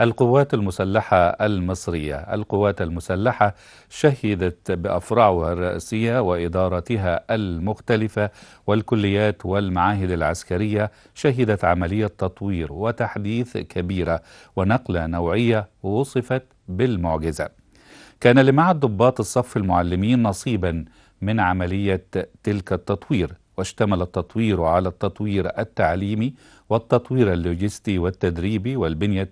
القوات المسلحة المصرية. القوات المسلحة شهدت بأفرعها الرئاسية وإدارتها المختلفة والكليات والمعاهد العسكرية شهدت عملية تطوير وتحديث كبيرة ونقلة نوعية وصفت بالمعجزة. كان لمعهد ضباط الصف المعلمين نصيبا من عملية تلك التطوير، واشتمل التطوير على التطوير التعليمي والتطوير اللوجستي والتدريبي والبنية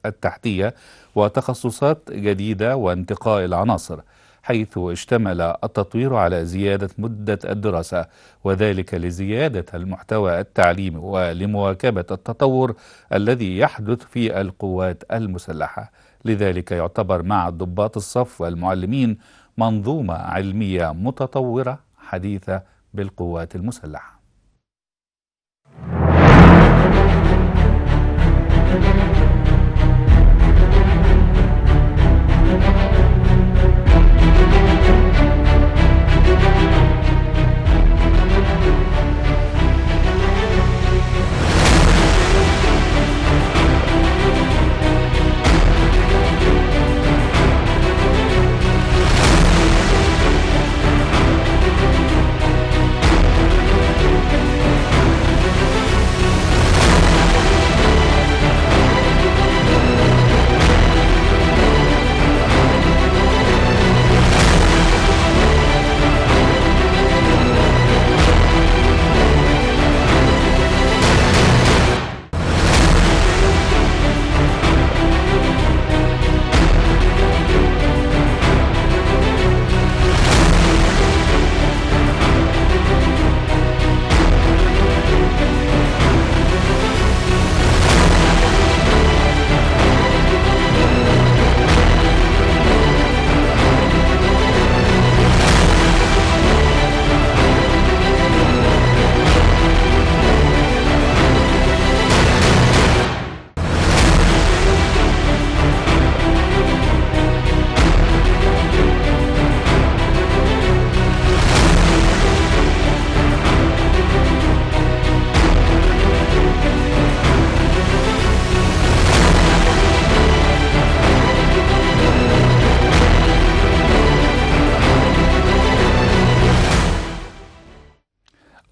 التحتية وتخصصات جديدة وانتقاء العناصر، حيث اشتمل التطوير على زيادة مدة الدراسة، وذلك لزيادة المحتوى التعليمي ولمواكبة التطور الذي يحدث في القوات المسلحة. لذلك يعتبر معهد ضباط الصف والمعلمين منظومة علمية متطورة حديثة بالقوات المسلحة.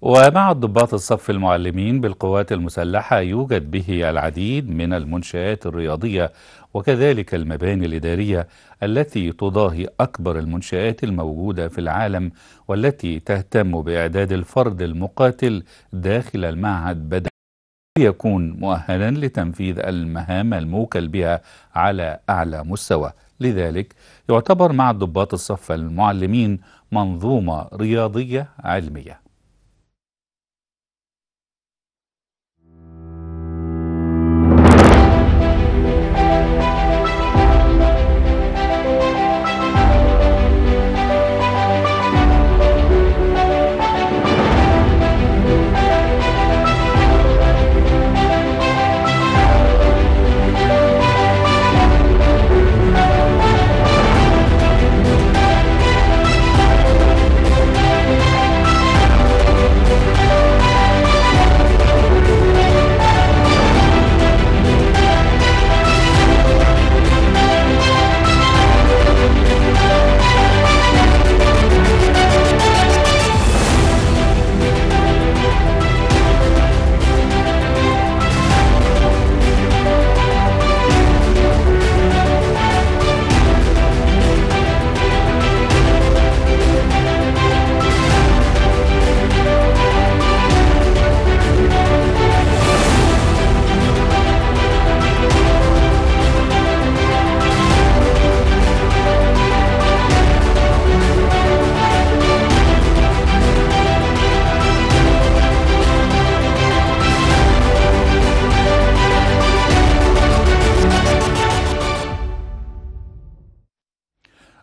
ومع ضباط الصف المعلمين بالقوات المسلحة يوجد به العديد من المنشآت الرياضية وكذلك المباني الإدارية التي تضاهي أكبر المنشآت الموجودة في العالم، والتي تهتم بإعداد الفرد المقاتل داخل المعهد بدء يكون مؤهلا لتنفيذ المهام الموكل بها على أعلى مستوى. لذلك يعتبر معهد ضباط الصف المعلمين منظومة رياضية علمية.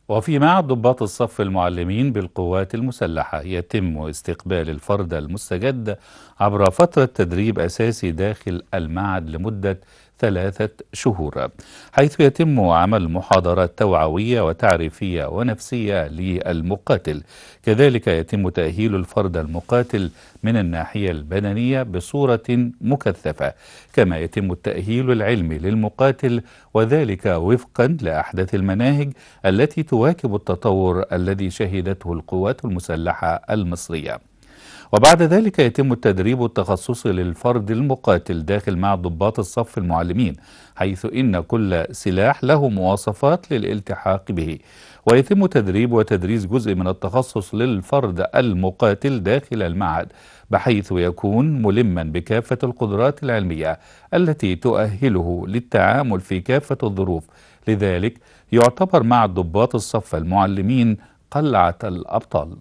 وفي معهد ضباط الصف المعلمين بالقوات المسلحة يتم استقبال الفرد المستجد عبر فترة تدريب أساسي داخل المعهد لمدة 3 شهور، حيث يتم عمل محاضرات توعوية وتعريفية ونفسية للمقاتل. كذلك يتم تأهيل الفرد المقاتل من الناحية البدنية بصورة مكثفة، كما يتم التأهيل العلمي للمقاتل، وذلك وفقا لأحدث المناهج التي تواكب التطور الذي شهدته القوات المسلحة المصرية. وبعد ذلك يتم التدريب التخصصي للفرد المقاتل داخل معهد ضباط الصف المعلمين، حيث إن كل سلاح له مواصفات للالتحاق به، ويتم تدريب وتدريس جزء من التخصص للفرد المقاتل داخل المعهد، بحيث يكون ملما بكافة القدرات العلمية التي تؤهله للتعامل في كافة الظروف. لذلك يعتبر معهد ضباط الصف المعلمين قلعة الأبطال.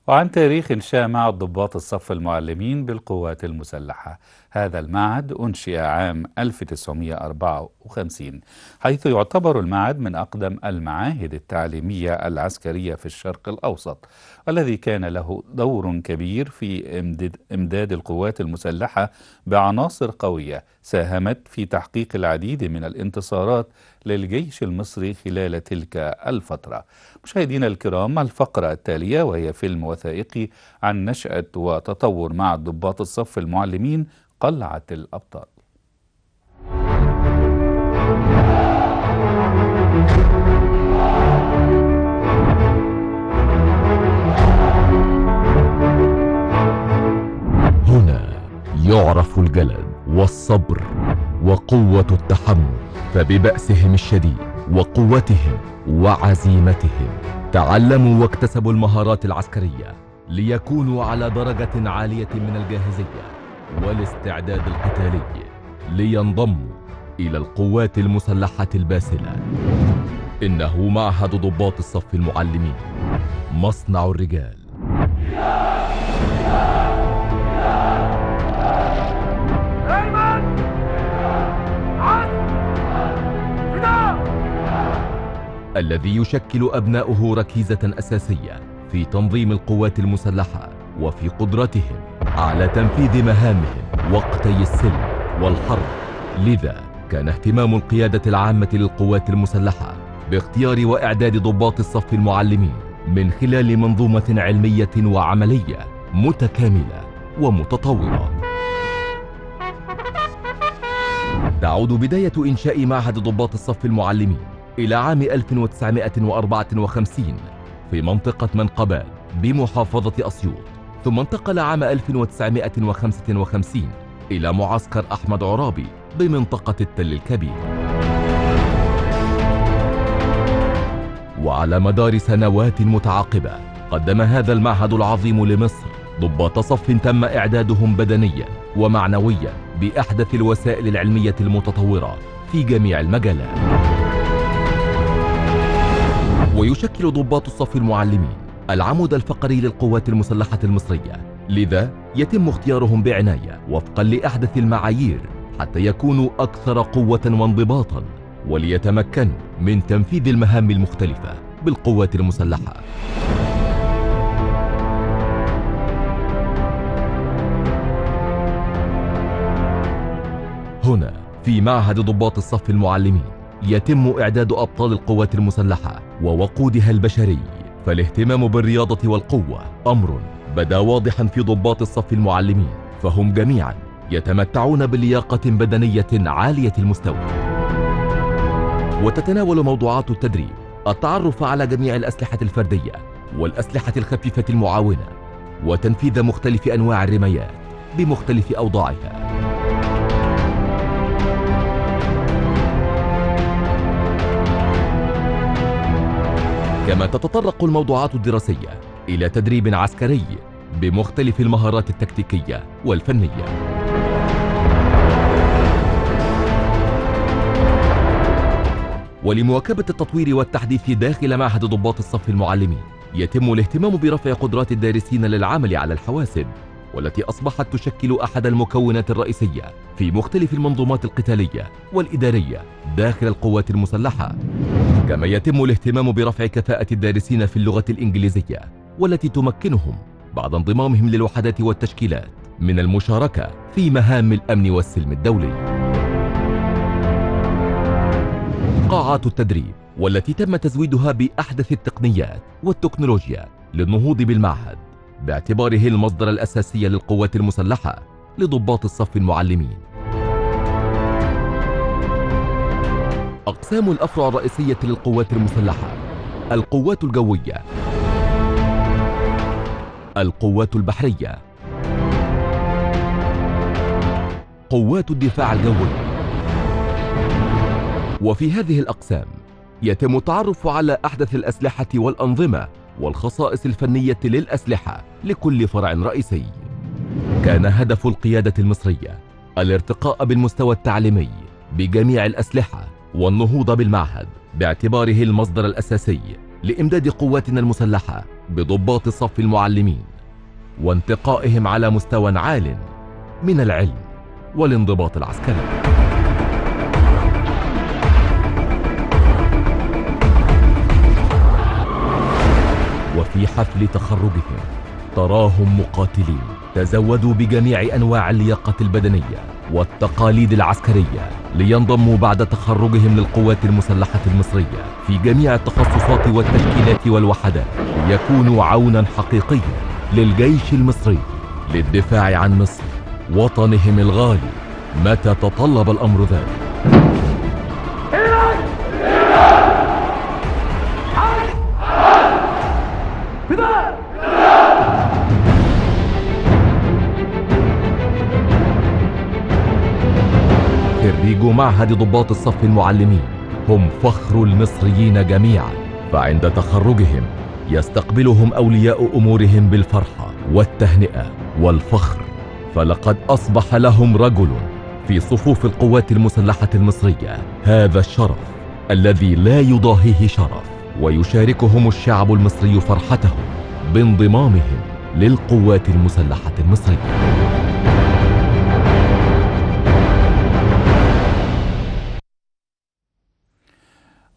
وعن تاريخ إنشاء معهد ضباط الصف المعلمين بالقوات المسلحة. هذا المعهد أنشئ عام 1954، حيث يعتبر المعهد من أقدم المعاهد التعليمية العسكرية في الشرق الأوسط، والذي كان له دور كبير في إمداد القوات المسلحة بعناصر قوية ساهمت في تحقيق العديد من الانتصارات للجيش المصري خلال تلك الفترة. مشاهدينا الكرام، الفقرة التالية وهي فيلم وثائقي عن نشأة وتطور معهد ضباط الصف المعلمين قلعة الأبطال. هنا يعرف الجلد والصبر وقوة التحمل، فببأسهم الشديد وقوتهم وعزيمتهم تعلموا واكتسبوا المهارات العسكرية ليكونوا على درجة عالية من الجاهزية والاستعداد القتالي، لينضموا إلى القوات المسلحة الباسلة. إنه معهد ضباط الصف المعلمين، مصنع الرجال. الذي يشكل أبناؤه ركيزة أساسية في تنظيم القوات المسلحة وفي قدرتهم على تنفيذ مهامهم وقتي السلم والحرب. لذا كان اهتمام القيادة العامة للقوات المسلحة باختيار وإعداد ضباط الصف المعلمين من خلال منظومة علمية وعملية متكاملة ومتطورة. تعود بداية إنشاء معهد ضباط الصف المعلمين إلى عام 1954 في منطقة منقبال بمحافظة أسيوط، ثم انتقل عام 1955 إلى معسكر أحمد عرابي بمنطقة التل الكبير. وعلى مدار سنوات متعاقبة قدم هذا المعهد العظيم لمصر ضباط صف تم إعدادهم بدنيا ومعنويا بأحدث الوسائل العلمية المتطورة في جميع المجالات. ويشكل ضباط الصف المعلمين العمود الفقري للقوات المسلحة المصرية، لذا يتم اختيارهم بعناية وفقا لأحدث المعايير حتى يكونوا أكثر قوة وانضباطا، وليتمكنوا من تنفيذ المهام المختلفة بالقوات المسلحة. هنا في معهد ضباط الصف المعلمين يتم إعداد أبطال القوات المسلحة ووقودها البشري، فالاهتمام بالرياضة والقوة أمر بدا واضحا في ضباط الصف المعلمين، فهم جميعا يتمتعون بلياقة بدنية عالية المستوى. وتتناول موضوعات التدريب التعرف على جميع الأسلحة الفردية والأسلحة الخفيفة المعاونة، وتنفيذ مختلف أنواع الرمايات بمختلف أوضاعها. كما تتطرق الموضوعات الدراسية إلى تدريب عسكري بمختلف المهارات التكتيكية والفنية. ولمواكبة التطوير والتحديث داخل معهد ضباط الصف المعلمين يتم الاهتمام برفع قدرات الدارسين للعمل على الحواسب، والتي أصبحت تشكل أحد المكونات الرئيسية في مختلف المنظومات القتالية والإدارية داخل القوات المسلحة. كما يتم الاهتمام برفع كفاءة الدارسين في اللغة الإنجليزية، والتي تمكنهم بعد انضمامهم للوحدات والتشكيلات من المشاركة في مهام الأمن والسلم الدولي. قاعات التدريب والتي تم تزويدها بأحدث التقنيات والتكنولوجيا للنهوض بالمعهد باعتباره المصدر الأساسي للقوات المسلحة لضباط الصف المعلمين. أقسام الأفرع الرئيسية للقوات المسلحة: القوات الجوية، القوات البحرية، قوات الدفاع الجوي. وفي هذه الأقسام يتم التعرف على أحدث الأسلحة والأنظمة والخصائص الفنية للأسلحة لكل فرع رئيسي. كان هدف القيادة المصرية الارتقاء بالمستوى التعليمي بجميع الأسلحة والنهوض بالمعهد باعتباره المصدر الأساسي لإمداد قواتنا المسلحة بضباط الصف المعلمين، وانتقائهم على مستوى عال من العلم والانضباط العسكري. وفي حفل تخرجهم تراهم مقاتلين تزودوا بجميع أنواع اللياقة البدنية والتقاليد العسكرية لينضموا بعد تخرجهم للقوات المسلحة المصرية في جميع التخصصات والتشكيلات والوحدات، ليكونوا عونا حقيقيا للجيش المصري للدفاع عن مصر وطنهم الغالي متى تطلب الأمر ذلك. خريجو معهد ضباط الصف المعلمين هم فخر المصريين جميعا، فعند تخرجهم يستقبلهم أولياء أمورهم بالفرحة والتهنئة والفخر، فلقد أصبح لهم رجل في صفوف القوات المسلحة المصرية هذا الشرف الذي لا يضاهيه شرف، ويشاركهم الشعب المصري فرحتهم بانضمامهم للقوات المسلحة المصرية.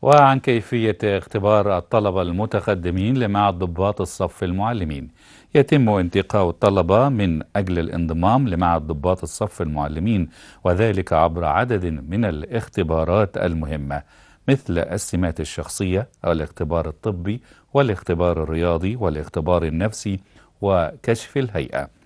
وعن كيفية اختبار الطلبة المتقدمين لمعهد ضباط الصف المعلمين: يتم انتقاء الطلبة من أجل الانضمام لمعهد ضباط الصف المعلمين، وذلك عبر عدد من الاختبارات المهمة، مثل السمات الشخصية والاختبار الطبي والاختبار الرياضي والاختبار النفسي وكشف الهيئة.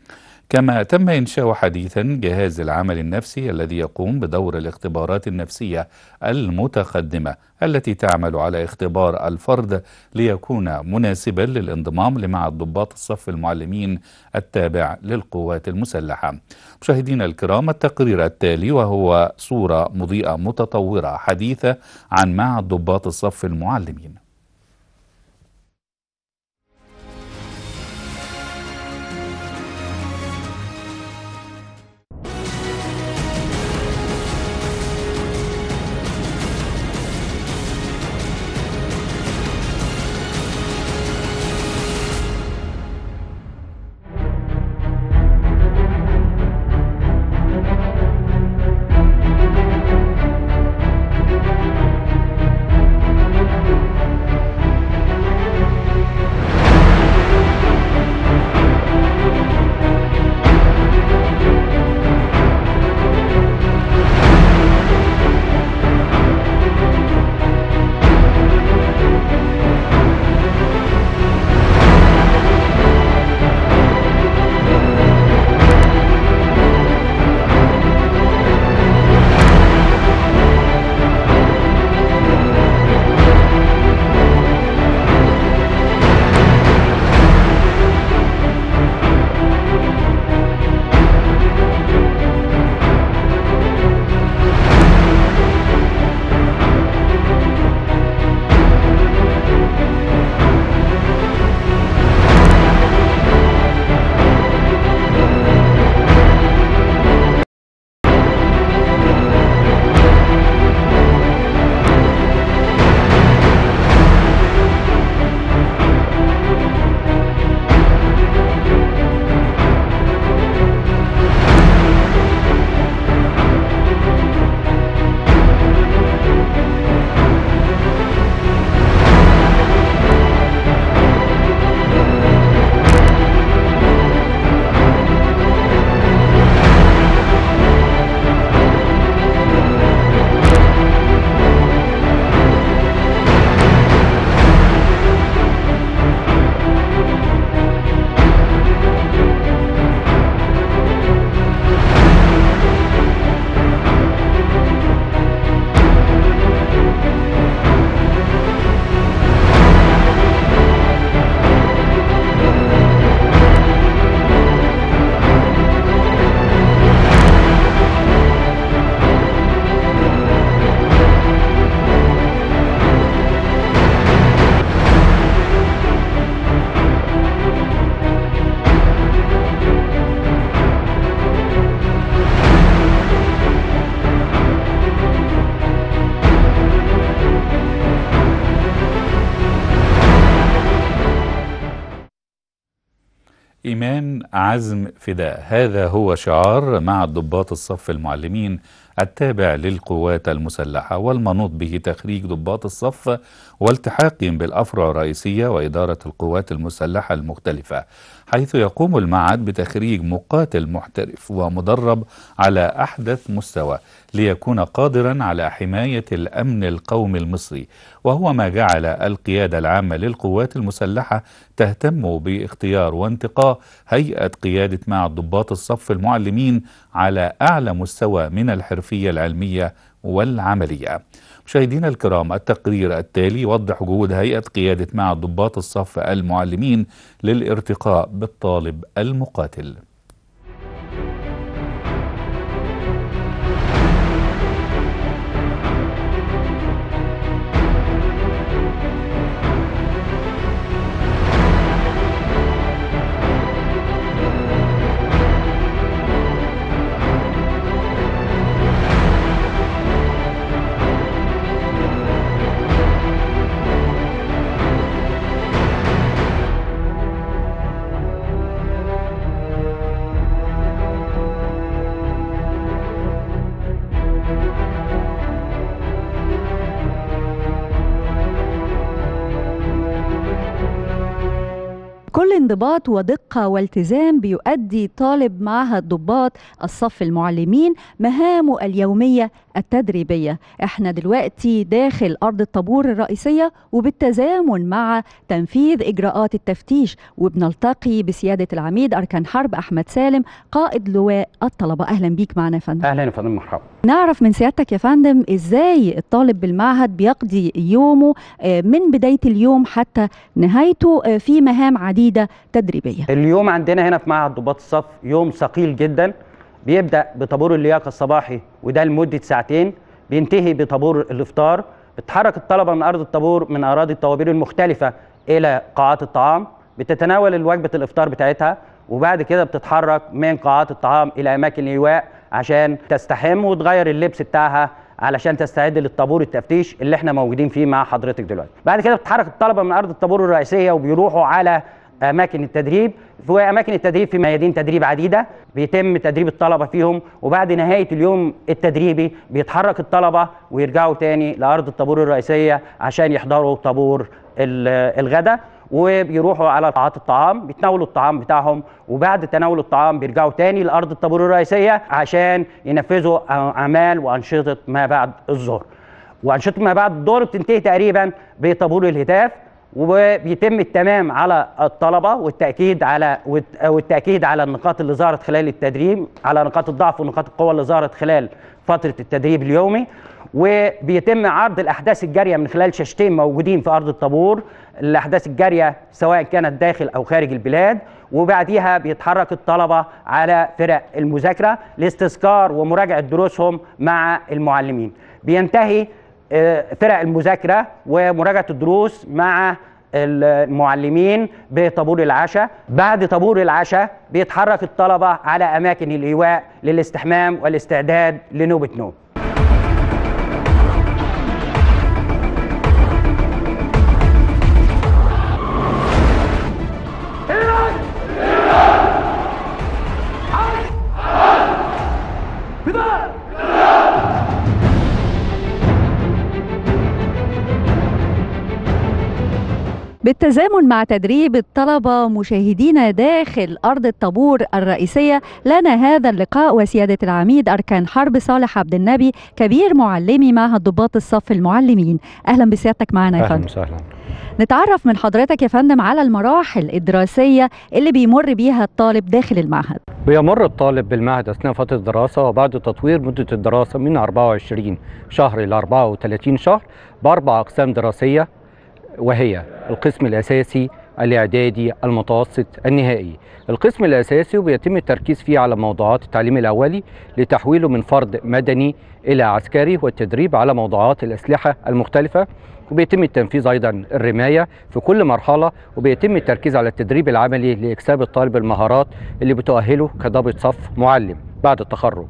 كما تم إنشاء حديثا جهاز العمل النفسي الذي يقوم بدور الاختبارات النفسية المتقدمة التي تعمل على اختبار الفرد ليكون مناسبا للانضمام لمعهد ضباط الصف المعلمين التابع للقوات المسلحة. مشاهدينا الكرام، التقرير التالي وهو صورة مضيئة متطورة حديثة عن معهد ضباط الصف المعلمين. الإيمان عزم فداء، هذا هو شعار معهد ضباط الصف المعلمين التابع للقوات المسلحة، والمنوط به تخريج ضباط الصف والتحاقهم بالأفرع الرئيسية وإدارة القوات المسلحة المختلفة، حيث يقوم المعهد بتخريج مقاتل محترف ومدرب على أحدث مستوى ليكون قادرا على حماية الأمن القومي المصري، وهو ما جعل القيادة العامة للقوات المسلحة تهتم باختيار وانتقاء هيئة قيادة معهد ضباط الصف المعلمين على أعلى مستوى من الحرفية العلمية والعملية. مشاهدينا الكرام، التقرير التالي يوضح جهود هيئة قيادة معهد ضباط الصف المعلمين للارتقاء بالطالب المقاتل. كل انضباط ودقة والتزام بيؤدي طالب معهد ضباط الصف المعلمين مهامه اليومية التدريبية. احنا دلوقتي داخل أرض الطابور الرئيسية وبالتزامن مع تنفيذ إجراءات التفتيش، وبنلتقي بسيادة العميد أركان حرب أحمد سالم قائد لواء الطلبة. أهلا بيك معنا يا فندم. أهلا يا فندم، مرحبا. نعرف من سيادتك يا فندم إزاي الطالب بالمعهد بيقضي يومه من بداية اليوم حتى نهايته في مهام عديدة تدريبية. اليوم عندنا هنا في معهد ضباط الصف يوم ثقيل جدا، بيبدأ بطابور اللياقة الصباحي وده لمدة ساعتين، بينتهي بطابور الإفطار. بتتحرك الطلبة من أرض الطابور من أراضي الطوابير المختلفة إلى قاعات الطعام، بتتناول وجبة الإفطار بتاعتها، وبعد كده بتتحرك من قاعات الطعام إلى أماكن الإيواء عشان تستحم وتغير اللبس بتاعها علشان تستعد للطابور التفتيش اللي احنا موجودين فيه مع حضرتك دلوقتي. بعد كده بتتحرك الطلبة من أرض الطابور الرئيسية وبيروحوا على أماكن التدريب. في أماكن التدريب في ميادين تدريب عديدة بيتم تدريب الطلبة فيهم، وبعد نهاية اليوم التدريبي بيتحرك الطلبة ويرجعوا تاني لأرض الطابور الرئيسية عشان يحضروا طابور الغداء، وبيروحوا على قاعات الطعام بيتناولوا الطعام بتاعهم، وبعد تناول الطعام بيرجعوا تاني لأرض الطابور الرئيسية عشان ينفذوا أعمال وأنشطة ما بعد الظهر. وأنشطة ما بعد الظهر بتنتهي تقريبا بطابور الهتاف، وبيتم التمام على الطلبة والتأكيد على النقاط اللي ظهرت خلال التدريب، على نقاط الضعف ونقاط القوة اللي ظهرت خلال فترة التدريب اليومي. وبيتم عرض الأحداث الجارية من خلال شاشتين موجودين في أرض الطابور، الأحداث الجارية سواء كانت داخل أو خارج البلاد، وبعديها بيتحرك الطلبة على فرق المذاكرة لاستذكار ومراجعة دروسهم مع المعلمين. بينتهي فرق المذاكرة ومراجعة الدروس مع المعلمين بطابور العشاء. بعد طابور العشاء بيتحرك الطلبة على أماكن الإيواء للاستحمام والاستعداد لنوبة نوم. بالتزامن مع تدريب الطلبة مشاهدينا داخل أرض الطابور الرئيسية، لنا هذا اللقاء وسيادة العميد أركان حرب صالح عبد النبي كبير معلمي معهد ضباط الصف المعلمين. أهلا بسيادتك معنا يا فندم. أهلا وسهلا. نتعرف من حضرتك يا فندم على المراحل الدراسية اللي بيمر بيها الطالب داخل المعهد. بيمر الطالب بالمعهد أثناء فترة الدراسة وبعد تطوير مدة الدراسة من 24 شهر إلى 34 شهر بأربع أقسام دراسية، وهي القسم الأساسي، الإعدادي، المتوسط، النهائي. القسم الأساسي بيتم التركيز فيه على موضوعات التعليم الأولي لتحويله من فرد مدني إلى عسكري، والتدريب على موضوعات الأسلحة المختلفة، وبيتم التنفيذ أيضا الرماية في كل مرحلة، وبيتم التركيز على التدريب العملي لإكساب الطالب المهارات اللي بتؤهله كضابط صف معلم بعد التخرج.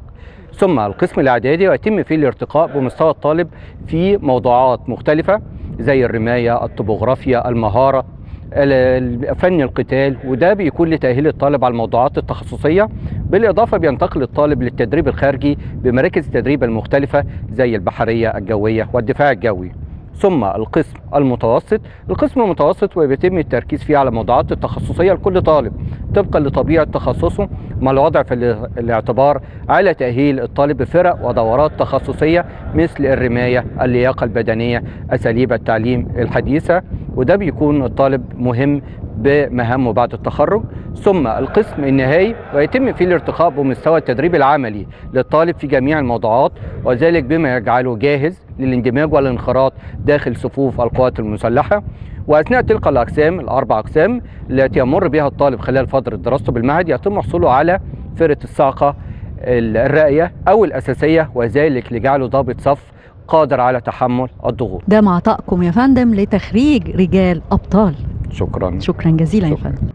ثم القسم الإعدادي ويتم فيه الارتقاء بمستوى الطالب في موضوعات مختلفة زي الرماية، الطبوغرافيا، المهارة، فن القتال، وده بيكون لتأهيل الطالب على الموضوعات التخصصية. بالإضافة بينتقل الطالب للتدريب الخارجي بمراكز التدريب المختلفة زي البحرية، الجوية، والدفاع الجوي. ثم القسم المتوسط. القسم المتوسط وبيتم التركيز فيه على الموضوعات التخصصية لكل طالب طبقا لطبيعة تخصصه، مع الوضع في الاعتبار على تأهيل الطالب بفرق ودورات تخصصية مثل الرماية، اللياقة البدنية، أساليب التعليم الحديثة، وده بيكون الطالب مهم بمهامه بعد التخرج. ثم القسم النهائي ويتم فيه الارتقاء بمستوى التدريب العملي للطالب في جميع الموضوعات، وذلك بما يجعله جاهز للاندماج والانخراط داخل صفوف القوات المسلحة. وأثناء تلك الأقسام الأربع أقسام التي يمر بها الطالب خلال فترة دراسته بالمعهد يتم حصوله على فرقة الصاعقة الرائية أو الأساسية، وذلك لجعله ضابط صف قادر على تحمل الضغوط. ده مع طاقم يا فندم لتخريج رجال أبطال. شكرا. شكرا جزيلا يا فندم.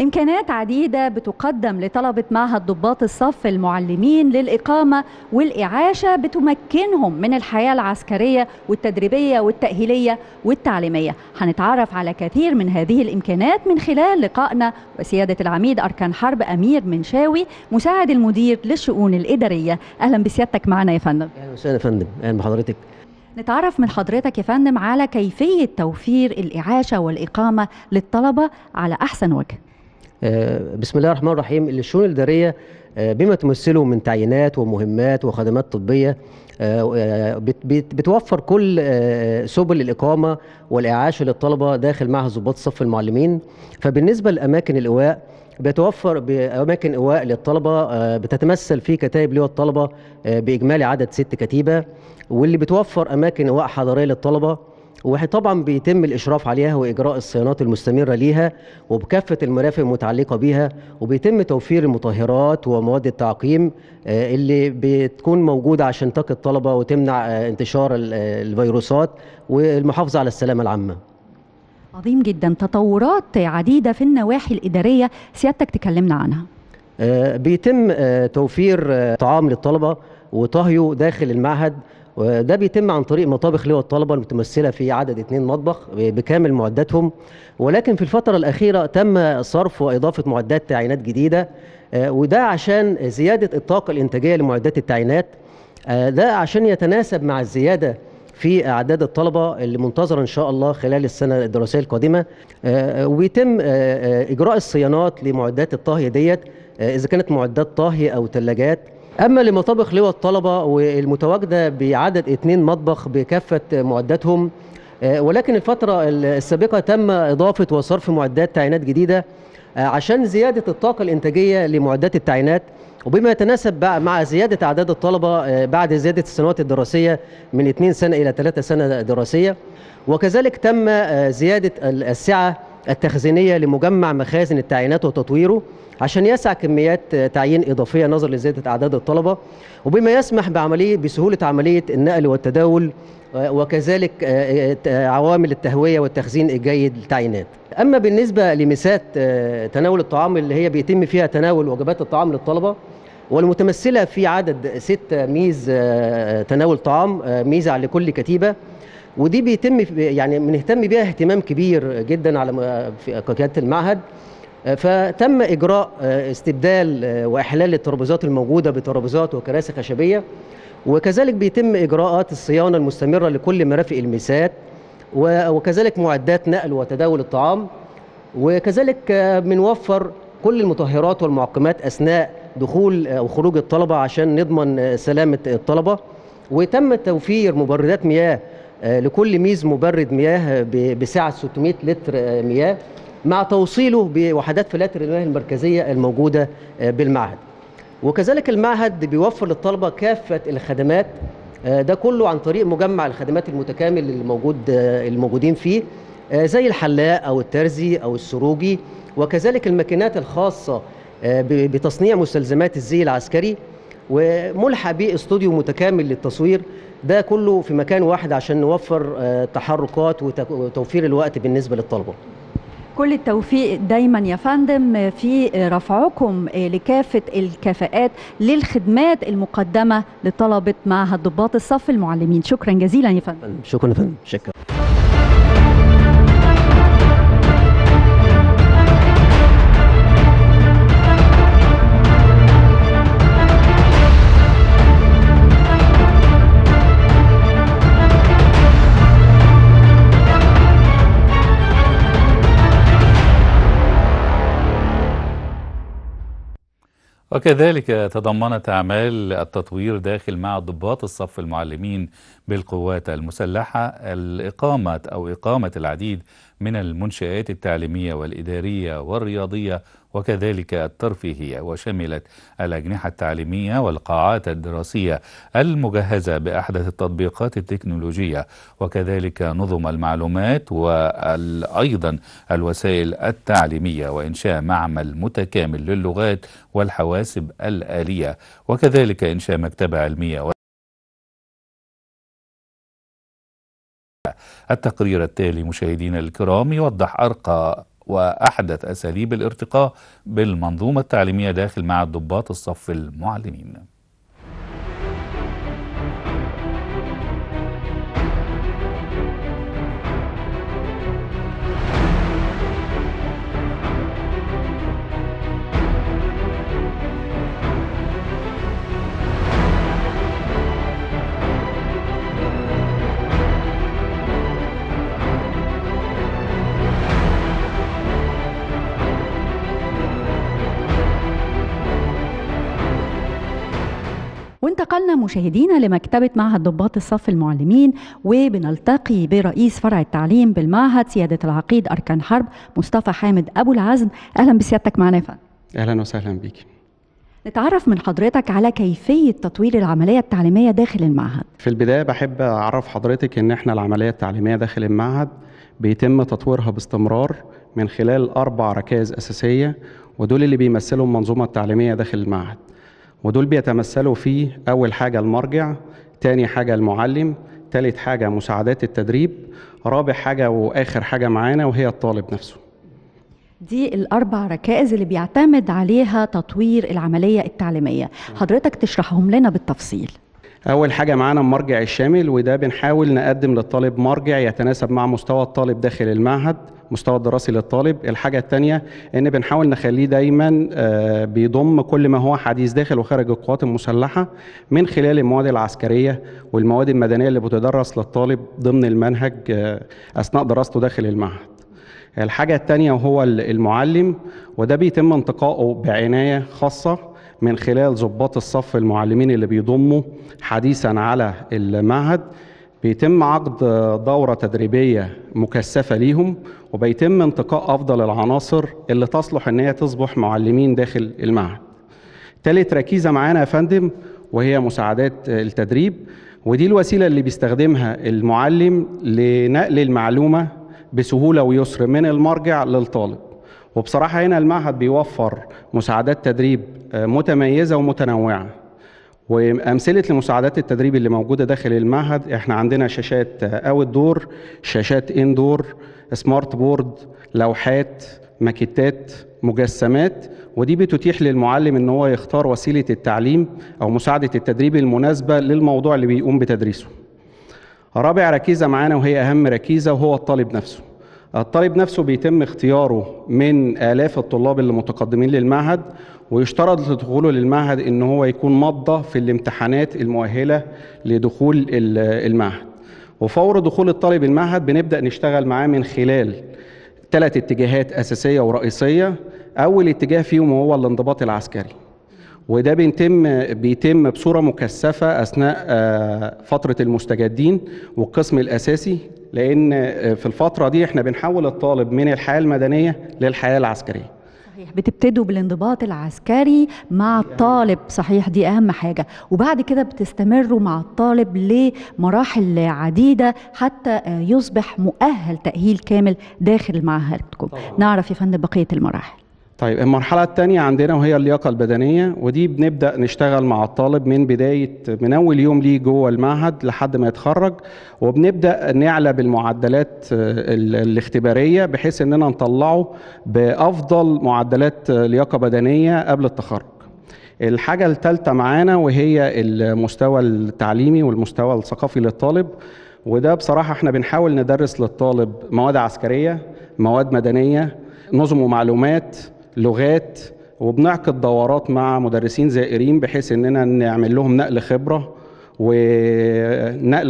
إمكانات عديدة بتقدم لطلبة معهد ضباط الصف المعلمين للإقامة والإعاشة بتمكنهم من الحياة العسكرية والتدريبية والتأهيلية والتعليمية. هنتعرف على كثير من هذه الإمكانات من خلال لقائنا وسيادة العميد أركان حرب أمير منشاوي مساعد المدير للشؤون الإدارية. أهلا بسيادتك معنا يا فندم. أهلا وسهلا يا فندم. أهلا بحضرتك. نتعرف من حضرتك يا فندم على كيفية توفير الإعاشة والإقامة للطلبة على أحسن وجه. بسم الله الرحمن الرحيم. الشؤون الإدارية بما تمثله من تعيينات ومهمات وخدمات طبية بتوفر كل سبل الإقامة والإعاشة للطلبة داخل معهد ضباط الصف المعلمين. فبالنسبة لأماكن الإيواء بتوفر بأماكن إيواء للطلبة بتتمثل في كتائب لواء الطلبة بإجمالي عدد 6 كتيبة، واللي بتوفر أماكن إيواء حضرية للطلبة، وطبعا بيتم الإشراف عليها وإجراء الصيانات المستمرة ليها وبكافة المرافق المتعلقة بيها، وبيتم توفير المطهرات ومواد التعقيم اللي بتكون موجودة عشان تقي الطلبة وتمنع انتشار الفيروسات والمحافظة على السلامة العامة. عظيم جدا. تطورات عديدة في النواحي الإدارية سيادتك تكلمنا عنها. بيتم توفير طعام للطلبة وطهيه داخل المعهد، وده بيتم عن طريق مطابخ لواء الطلبة المتمثلة في عدد 2 مطبخ بكامل معداتهم. ولكن في الفترة الأخيرة تم صرف وإضافة معدات تعيينات جديدة، وده عشان زيادة الطاقة الإنتاجية لمعدات التعيينات، ده عشان يتناسب مع الزيادة في أعداد الطلبة اللي منتظرة إن شاء الله خلال السنة الدراسية القادمة. ويتم إجراء الصيانات لمعدات الطهي ديت إذا كانت معدات طهي أو ثلاجات. أما لمطابخ لواء الطلبة والمتواجدة بعدد 2 مطبخ بكافة معداتهم، ولكن الفترة السابقة تم إضافة وصرف معدات تعيينات جديدة عشان زيادة الطاقة الإنتاجية لمعدات التعيينات، وبما يتناسب مع زيادة أعداد الطلبة بعد زيادة السنوات الدراسية من 2 سنة إلى 3 سنة دراسية. وكذلك تم زيادة السعة التخزينية لمجمع مخازن التعيينات وتطويره عشان يسع كميات تعيين إضافية نظرا لزيادة أعداد الطلبة، وبما يسمح بسهولة عملية النقل والتداول، وكذلك عوامل التهوية والتخزين الجيد للتعيينات. أما بالنسبة لميزات تناول الطعام اللي هي بيتم فيها تناول وجبات الطعام للطلبة، والمتمثلة في عدد 6 ميز تناول طعام، ميزة على كل كتيبة، ودي بيتم يعني بنهتم بيها اهتمام كبير جدا على قيادة المعهد. فتم إجراء استبدال وإحلال الترابيزات الموجودة بترابيزات وكراسي خشبية، وكذلك بيتم إجراءات الصيانة المستمرة لكل مرافق الميسات، وكذلك معدات نقل وتداول الطعام، وكذلك بنوفر كل المطهرات والمعقمات أثناء دخول أو خروج الطلبة عشان نضمن سلامة الطلبة. وتم توفير مبردات مياه لكل ميز مبرد مياه بسعة 600 لتر مياه، مع توصيله بوحدات فلاتر المياه المركزية الموجودة بالمعهد. وكذلك المعهد بيوفر للطلبة كافة الخدمات، ده كله عن طريق مجمع الخدمات المتكامل الموجودين فيه، زي الحلاق أو الترزي أو السروجي، وكذلك الماكينات الخاصة بتصنيع مستلزمات الزي العسكري، وملحق به استوديو متكامل للتصوير. ده كله في مكان واحد عشان نوفر تحركات وتوفير الوقت بالنسبة للطلبة. كل التوفيق دايما يا فندم في رفعكم لكافة الكفاءات للخدمات المقدمة لطلبة معهد ضباط الصف المعلمين. شكرا جزيلا يا فندم. شكرا يا فندم. شكرا. وكذلك تضمنت أعمال التطوير داخل معهد ضباط الصف المعلمين بالقوات المسلحة إقامة العديد من المنشآت التعليمية والإدارية والرياضية وكذلك الترفيهية، وشملت الأجنحة التعليمية والقاعات الدراسية المجهزة بأحدث التطبيقات التكنولوجية، وكذلك نظم المعلومات وأيضا الوسائل التعليمية، وإنشاء معمل متكامل للغات والحواسب الآلية، وكذلك إنشاء مكتبة علمية. التقرير التالي مشاهدينا الكرام يوضح أرقى وأحدث أساليب الارتقاء بالمنظومة التعليمية داخل معهد ضباط الصف المعلمين. وانتقلنا مشاهدينا لمكتبة معهد ضباط الصف المعلمين، وبنلتقي برئيس فرع التعليم بالمعهد سيادة العقيد أركان حرب مصطفى حامد أبو العزم. أهلا بسيادتك معنا يا فندم. أهلا وسهلا بك. نتعرف من حضرتك على كيفية تطوير العملية التعليمية داخل المعهد. في البداية بحب أعرف حضرتك إن إحنا العملية التعليمية داخل المعهد بيتم تطويرها باستمرار من خلال 4 ركائز أساسية، ودول اللي بيمثلوا المنظومة التعليمية داخل المعهد، ودول بيتمثلوا فيه أول حاجة المرجع، تاني حاجة المعلم، تالت حاجة مساعدات التدريب، رابع حاجة وآخر حاجة معانا وهي الطالب نفسه. دي ال4 ركائز اللي بيعتمد عليها تطوير العملية التعليمية، حضرتك تشرحهم لنا بالتفصيل. أول حاجة معانا المرجع الشامل، وده بنحاول نقدم للطالب مرجع يتناسب مع مستوى الطالب داخل المعهد، مستوى الدراسي للطالب. الحاجة التانية إن بنحاول نخليه دايما بيضم كل ما هو حديث داخل وخارج القوات المسلحة من خلال المواد العسكرية والمواد المدنية اللي بتدرس للطالب ضمن المنهج أثناء دراسته داخل المعهد. الحاجة التانية وهو المعلم، وده بيتم انتقائه بعناية خاصة من خلال ضباط الصف المعلمين اللي بيضموا حديثا على المعهد. بيتم عقد دورة تدريبية مكثفة ليهم، وبيتم انتقاء أفضل العناصر اللي تصلح إن هي تصبح معلمين داخل المعهد. تالت ركيزة معانا يا فندم وهي مساعدات التدريب، ودي الوسيلة اللي بيستخدمها المعلم لنقل المعلومة بسهولة ويسر من المرجع للطالب. وبصراحة هنا المعهد بيوفر مساعدات تدريب متميزة ومتنوعة، وأمثلة لمساعدات التدريب اللي موجودة داخل المعهد احنا عندنا شاشات اوت دور، شاشات اندور، سمارت بورد، لوحات، ماكيتات، مجسمات، ودي بتتيح للمعلم ان هو يختار وسيلة التعليم او مساعدة التدريب المناسبة للموضوع اللي بيقوم بتدريسه. رابع ركيزة معانا وهي اهم ركيزة وهو الطالب نفسه. الطالب نفسه بيتم اختياره من آلاف الطلاب اللي متقدمين للمعهد، ويشترط لدخوله للمعهد ان هو يكون مضى في الامتحانات المؤهلة لدخول المعهد. وفور دخول الطالب المعهد بنبدأ نشتغل معاه من خلال 3 اتجاهات أساسية ورئيسية. أول اتجاه فيهم هو الانضباط العسكري، وده بيتم بصورة مكثفة أثناء فترة المستجدين والقسم الأساسي، لأن في الفترة دي احنا بنحول الطالب من الحياة المدنية للحياة العسكرية. صحيح، بتبتدوا بالانضباط العسكري مع الطالب، صحيح دي أهم حاجة، وبعد كده بتستمروا مع الطالب لمراحل عديدة حتى يصبح مؤهل تأهيل كامل داخل معهدكم. نعرف يا فندم بقية المراحل. طيب المرحلة الثانية عندنا وهي اللياقة البدنية، ودي بنبدأ نشتغل مع الطالب من أول يوم ليه جوه المعهد لحد ما يتخرج، وبنبدأ نعلى بالمعدلات الاختبارية بحيث إننا نطلعه بأفضل معدلات لياقة بدنية قبل التخرج. الحاجة الثالثة معانا وهي المستوى التعليمي والمستوى الثقافي للطالب، وده بصراحة احنا بنحاول ندرس للطالب مواد عسكرية، مواد مدنية، نظم ومعلومات، لغات، وبنعقد دورات مع مدرسين زائرين بحيث اننا نعمل لهم نقل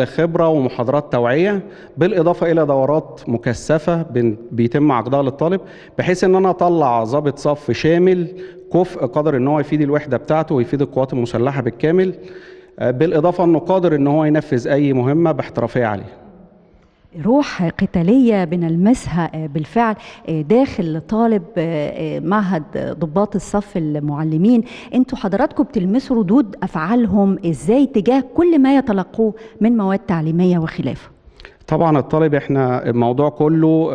خبره ومحاضرات توعيه، بالاضافه الى دورات مكثفه بيتم عقدها للطالب بحيث ان انا اطلع ضابط صف شامل كفء قادر ان هو يفيد الوحده بتاعته ويفيد القوات المسلحه بالكامل، بالاضافه انه قادر ان هو ينفذ اي مهمه باحترافيه عاليه. روح قتالية بنلمسها بالفعل داخل طالب معهد ضباط الصف المعلمين. انتوا حضراتكم بتلمسوا ردود أفعالهم ازاي تجاه كل ما يتلقوه من مواد تعليمية وخلافه؟ طبعا الطالب احنا الموضوع كله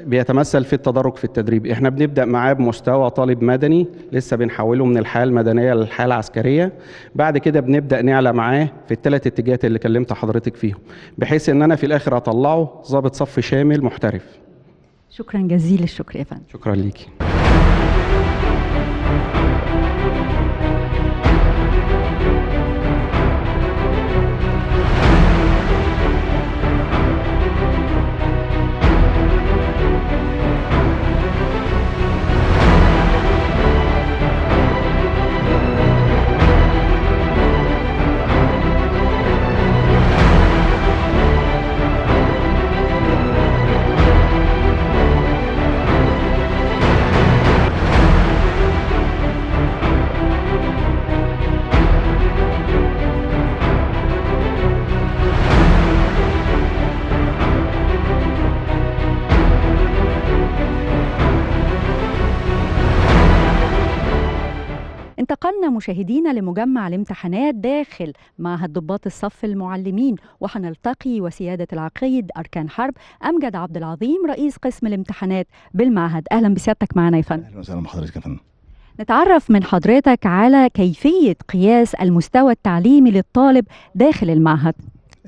بيتمثل في التدرج في التدريب. احنا بنبدأ معاه بمستوى طالب مدني لسه بنحوله من الحياة المدنية للحياة العسكرية، بعد كده بنبدأ نعلى معاه في الثلاث اتجاهات اللي كلمت حضرتك فيهم بحيث ان انا في الاخر اطلعه ضابط صف شامل محترف. شكرا جزيل الشكر يا فندم. شكرا ليكي. انتقلنا مشاهدينا لمجمع الامتحانات داخل معهد ضباط الصف المعلمين، وهنلتقي وسيادة العقيد أركان حرب أمجد عبد العظيم رئيس قسم الامتحانات بالمعهد. أهلا بسيادتك معنا يا فندم. أهلا وسهلا بحضرتك يا فندم. نتعرف من حضرتك على كيفية قياس المستوى التعليمي للطالب داخل المعهد.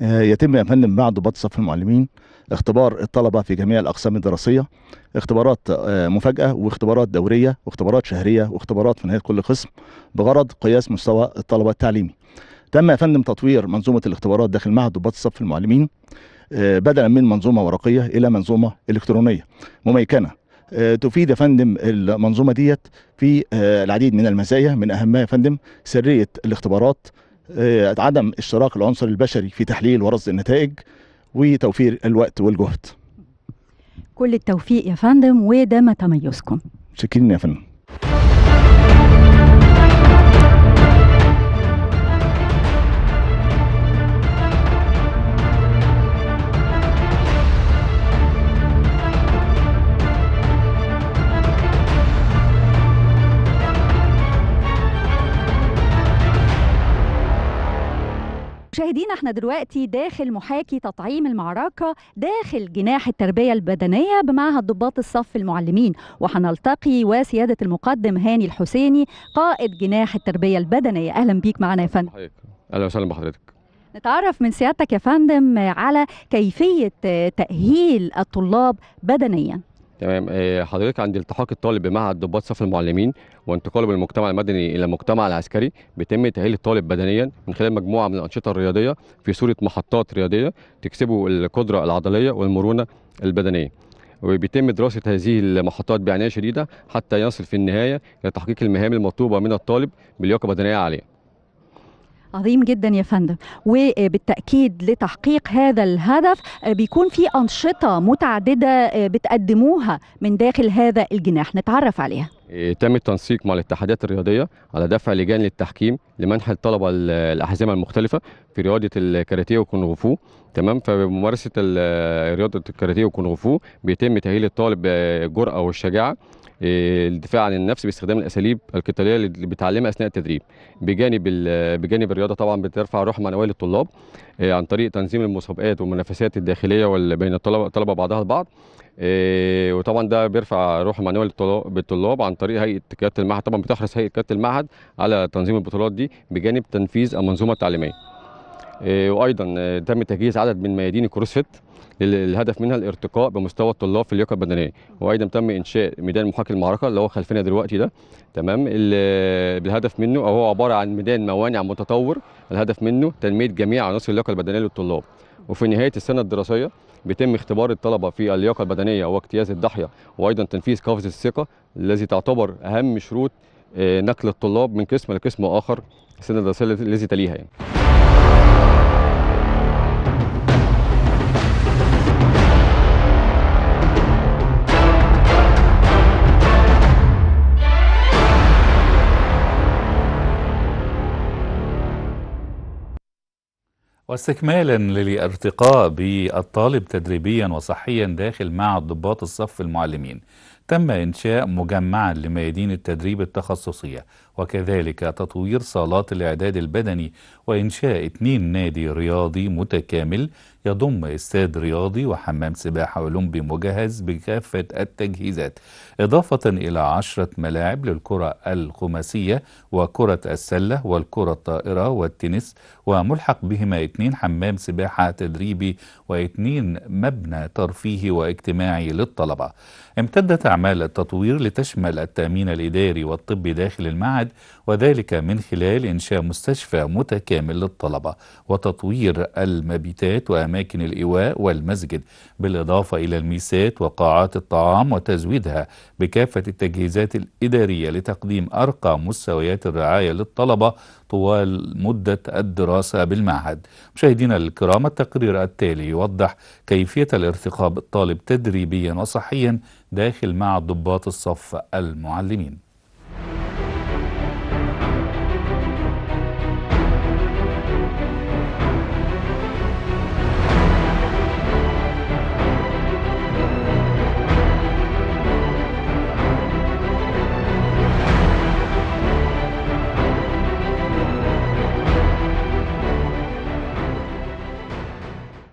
يتم يا فندم مع ضباط الصف المعلمين اختبار الطلبة في جميع الأقسام الدراسية، اختبارات مفاجأة واختبارات دورية واختبارات شهرية واختبارات في نهاية كل قسم بغرض قياس مستوى الطلبة التعليمي. تم يا فندم تطوير منظومة الاختبارات داخل معهد ضباط الصف المعلمين بدلا من منظومة ورقية إلى منظومة إلكترونية مميكنة تفيد يا فندم المنظومة ديت في العديد من المزايا، من أهمها يا فندم سرية الاختبارات، عدم اشتراك العنصر البشري في تحليل ورصد النتائج، وتوفير الوقت والجهد. كل التوفيق يا فندم، وده ما تميزكم. شكرا يا فندم. مشاهدينا احنا دلوقتي داخل محاكي تطعيم المعركة داخل جناح التربية البدنية بمعهد ضباط الصف المعلمين، وهنلتقي وسيادة المقدم هاني الحسيني قائد جناح التربية البدنية. أهلا بيك معنا يا فندم. أهلا وسهلا بحضرتك. نتعرف من سيادتك يا فندم على كيفية تأهيل الطلاب بدنيا. تمام. حضرتك عند التحاق الطالب بمعهد ضباط صف المعلمين وانتقاله من المجتمع المدني الى المجتمع العسكري بيتم تأهيل الطالب بدنيا من خلال مجموعه من الانشطه الرياضيه في صوره محطات رياضيه تكسبه القدره العضليه والمرونه البدنيه، وبيتم دراسه هذه المحطات بعنايه شديده حتى يصل في النهايه الى تحقيق المهام المطلوبه من الطالب بلياقه بدنيه عاليه. عظيم جدا يا فندم، وبالتأكيد لتحقيق هذا الهدف بيكون في أنشطة متعددة بتقدموها من داخل هذا الجناح، نتعرف عليها. تم التنسيق مع الاتحادات الرياضيه على دفع لجان للتحكيم لمنح الطلبه الاحزمه المختلفه في رياضه الكاراتيه والكونغ فو. تمام. فبممارسه رياضه الكاراتيه والكونغ فو بيتم تاهيل الطالب بالجرأه والشجاعه، الدفاع عن النفس باستخدام الاساليب القتاليه اللي بيتعلمها اثناء التدريب. بجانب الرياضه طبعا بترفع روح معنويه للطلاب عن طريق تنظيم المسابقات والمنافسات الداخليه بين الطلبه بعضها البعض. وطبعا ده بيرفع روح معنويه بالطلاب عن طريق هيئه قياده المعهد. طبعا بتحرص هيئه قياده المعهد على تنظيم البطولات دي بجانب تنفيذ المنظومه التعليميه. وايضا تم تجهيز عدد من ميادين الكروسفيت، الهدف منها الارتقاء بمستوى الطلاب في اللياقه البدنيه. وايضا تم انشاء ميدان محاكي المعركه اللي هو خلفنا دلوقتي ده. تمام. بالهدف منه، او هو عباره عن ميدان موانع متطور، الهدف منه تنميه جميع عناصر اللياقه البدنيه للطلاب. وفي نهايه السنه الدراسيه بيتم اختبار الطلبه في اللياقه البدنيه واجتياز الضاحيه، وايضا تنفيذ قفزه الثقه الذي تعتبر اهم شروط نقل الطلاب من قسم لقسم اخر السنه الدراسيه التي تليها يعني. واستكمالا للارتقاء بالطالب تدريبيا وصحيا داخل معهد ضباط الصف المعلمين، تم إنشاء مجمعا لميادين التدريب التخصصية، وكذلك تطوير صالات الإعداد البدني، وإنشاء 2 نادي رياضي متكامل يضم استاد رياضي وحمام سباحة أولمبي مجهز بكافة التجهيزات، إضافة إلى 10 ملاعب للكرة الخماسية وكرة السلة والكرة الطائرة والتنس، وملحق بهما 2 حمام سباحة تدريبي و2 مبنى ترفيهي واجتماعي للطلبة. امتدت أعمال التطوير لتشمل التأمين الإداري والطبي داخل المعهد، وذلك من خلال إنشاء مستشفى متكامل للطلبة وتطوير المبيتات وأماكن الإيواء والمسجد، بالإضافة إلى الميسات وقاعات الطعام وتزويدها بكافة التجهيزات الإدارية لتقديم أرقى مستويات الرعاية للطلبة طوال مدة الدراسة بالمعهد. مشاهدينا الكرام، التقرير التالي يوضح كيفية الارتقاء بالطالب تدريبيا وصحيا داخل معهد ضباط الصف المعلمين.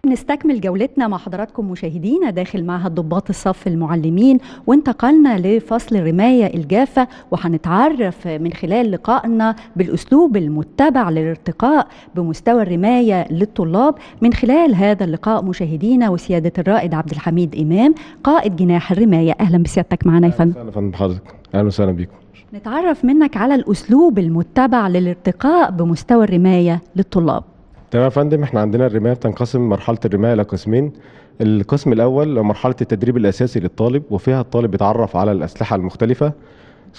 نستكمل جولتنا مع حضراتكم مشاهدينا داخل معهد ضباط الصف المعلمين، وانتقلنا لفصل الرماية الجافة، وهنتعرف من خلال لقائنا بالأسلوب المتبع للارتقاء بمستوى الرماية للطلاب. من خلال هذا اللقاء مشاهدينا وسيادة الرائد عبد الحميد إمام قائد جناح الرماية، أهلا بسيادتك معنا يا فندم. أهلا فندم بحضرتك، أهلا وسهلا بيكم. نتعرف منك على الأسلوب المتبع للارتقاء بمستوى الرماية للطلاب. تمام يا فندم، احنا عندنا الرماية بتنقسم مرحلة الرماية إلى قسمين. القسم الأول مرحلة التدريب الأساسي للطالب، وفيها الطالب يتعرف على الأسلحة المختلفة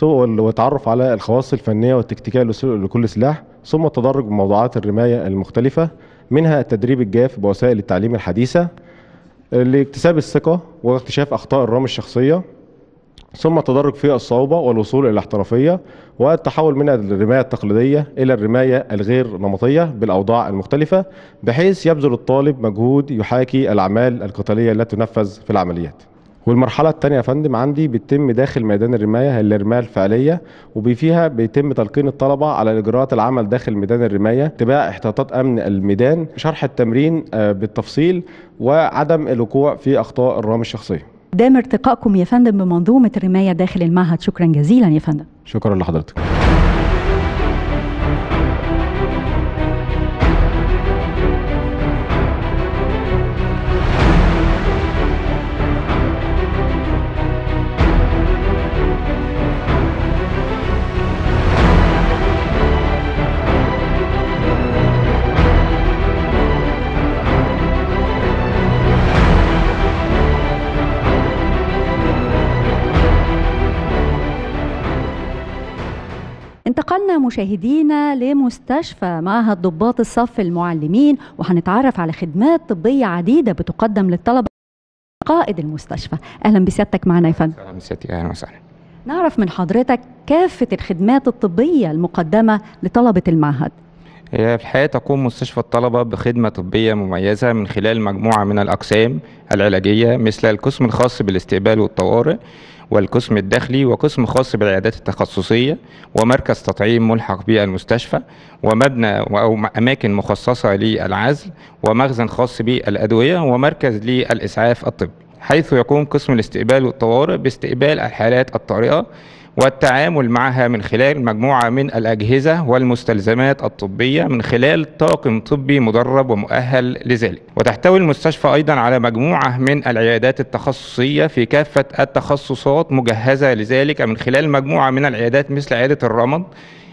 ويتعرف على الخواص الفنية والتكتيكية لكل سلاح، ثم التدرج بموضوعات الرماية المختلفة، منها التدريب الجاف بوسائل التعليم الحديثة لاكتساب الثقة واكتشاف أخطاء الرمي الشخصية، ثم التدرج في الصعوبة والوصول إلى الاحترافية، والتحول من الرماية التقليدية إلى الرماية الغير نمطية بالأوضاع المختلفة، بحيث يبذل الطالب مجهود يحاكي الأعمال القتالية التي تنفذ في العمليات. والمرحلة الثانية يا فندم عندي بتتم داخل ميدان الرماية، هي الرماية الفعلية، وفيها بيتم تلقين الطلبة على إجراءات العمل داخل ميدان الرماية، اتباع احتياطات أمن الميدان، شرح التمرين بالتفصيل، وعدم الوقوع في أخطاء الرمي الشخصية. دام ارتقائكم يا فندم بمنظومة الرماية داخل المعهد، شكرا جزيلا يا فندم. شكرا لحضرتك. انتقلنا مشاهدينا لمستشفى معهد ضباط الصف المعلمين، وهنتعرف على خدمات طبية عديدة بتقدم للطلبة. قائد المستشفى، أهلا بسيادتك معنا يا فندم. أهلا بسيادتك، أهلا وسهلا. نعرف من حضرتك كافة الخدمات الطبية المقدمة لطلبة المعهد. هي في الحقيقة تقوم مستشفى الطلبة بخدمة طبية مميزة من خلال مجموعة من الأقسام العلاجية، مثل القسم الخاص بالاستقبال والطوارئ، والقسم الداخلي، وقسم خاص بالعيادات التخصصية، ومركز تطعيم ملحق بالمستشفى، ومبنى أو أماكن مخصصة للعزل، ومخزن خاص بالأدوية، ومركز للإسعاف الطبي. حيث يقوم قسم الاستقبال والطوارئ باستقبال الحالات الطارئة والتعامل معها من خلال مجموعة من الأجهزة والمستلزمات الطبية من خلال طاقم طبي مدرب ومؤهل لذلك. وتحتوي المستشفى أيضا على مجموعة من العيادات التخصصية في كافة التخصصات مجهزة لذلك من خلال مجموعة من العيادات مثل عيادة الرمد،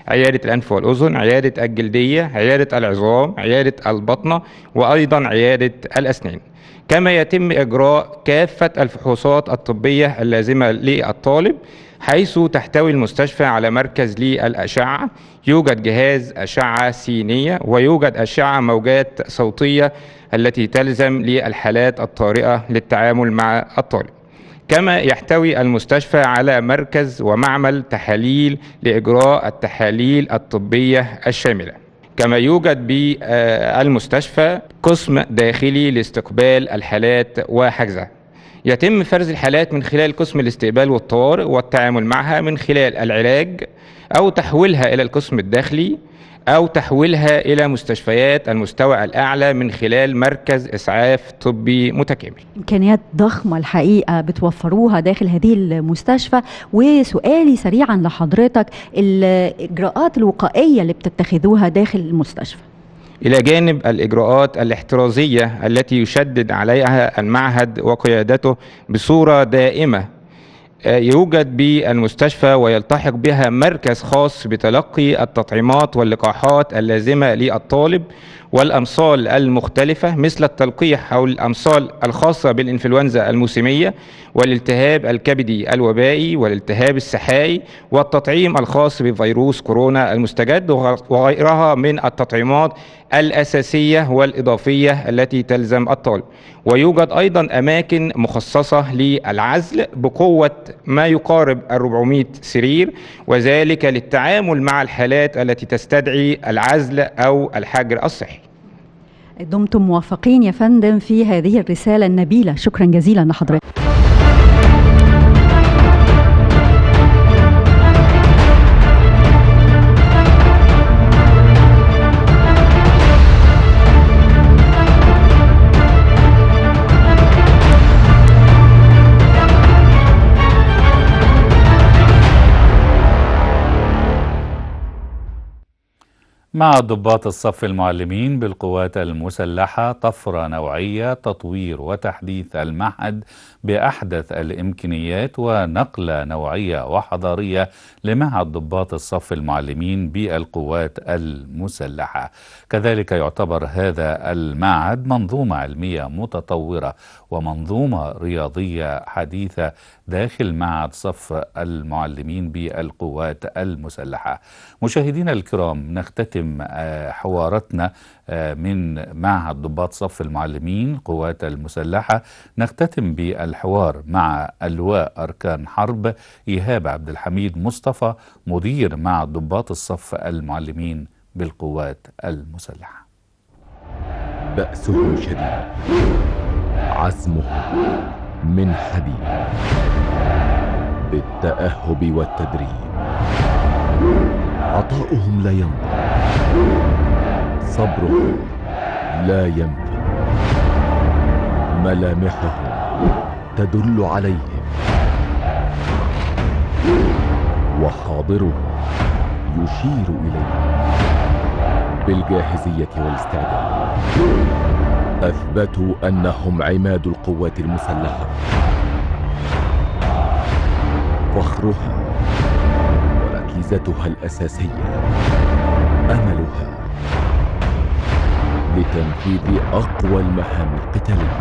عيادة الأنف والأذن، عيادة الجلدية، عيادة العظام، عيادة البطنة، وأيضا عيادة الأسنان. كما يتم إجراء كافة الفحوصات الطبية اللازمة للطالب، حيث تحتوي المستشفى على مركز للأشعة، يوجد جهاز أشعة سينية، ويوجد أشعة موجات صوتية التي تلزم للحالات الطارئة للتعامل مع الطالب. كما يحتوي المستشفى على مركز ومعمل تحاليل لإجراء التحاليل الطبية الشاملة. كما يوجد بالمستشفى قسم داخلي لاستقبال الحالات وحجزها. يتم فرز الحالات من خلال قسم الاستقبال والطوارئ والتعامل معها من خلال العلاج، أو تحويلها إلى القسم الداخلي، أو تحويلها إلى مستشفيات المستوى الأعلى من خلال مركز إسعاف طبي متكامل. إمكانيات ضخمة الحقيقة بتوفروها داخل هذه المستشفى. وسؤالي سريعا لحضرتك، الإجراءات الوقائية اللي بتتخذوها داخل المستشفى؟ إلى جانب الإجراءات الاحترازية التي يشدد عليها المعهد وقيادته بصورة دائمة، يوجد بالمستشفى ويلتحق بها مركز خاص بتلقي التطعيمات واللقاحات اللازمة للطالب والأمصال المختلفة، مثل التلقيح أو الأمصال الخاصة بالإنفلونزا الموسمية، والالتهاب الكبدي الوبائي، والالتهاب السحائي، والتطعيم الخاص بفيروس كورونا المستجد، وغيرها من التطعيمات الأساسية والإضافية التي تلزم الطالب. ويوجد أيضا أماكن مخصصة للعزل بقوة ما يقارب 400 سرير، وذلك للتعامل مع الحالات التي تستدعي العزل أو الحجر الصحي. دمتم موفقين يا فندم في هذه الرسالة النبيلة، شكرا جزيلا لحضرتك. مع ضباط الصف المعلمين بالقوات المسلحة طفرة نوعية، تطوير وتحديث المعهد بأحدث الإمكانيات، ونقلة نوعية وحضارية لمعهد ضباط الصف المعلمين بالقوات المسلحة. كذلك يعتبر هذا المعهد منظومة علمية متطورة ومنظومة رياضية حديثة داخل معهد صف المعلمين بالقوات المسلحة. مشاهدينا الكرام، نختتم حواراتنا من معهد ضباط صف المعلمين القوات المسلحة، نختتم بالحوار مع اللواء أركان حرب إيهاب عبد الحميد مصطفى، مدير معهد ضباط الصف المعلمين بالقوات المسلحة. بأسه شديد، عزمه من حديد، بالتأهب والتدريب عطاؤهم لا ينضب، صبرهم لا ينفد، ملامحهم تدل عليهم، وحاضرهم يشير إليهم بالجاهزية والاستعداد. أثبتوا أنهم عماد القوات المسلحة، فخرها وركيزتها الأساسية، أملها لتنفيذ أقوى المهام القتالية.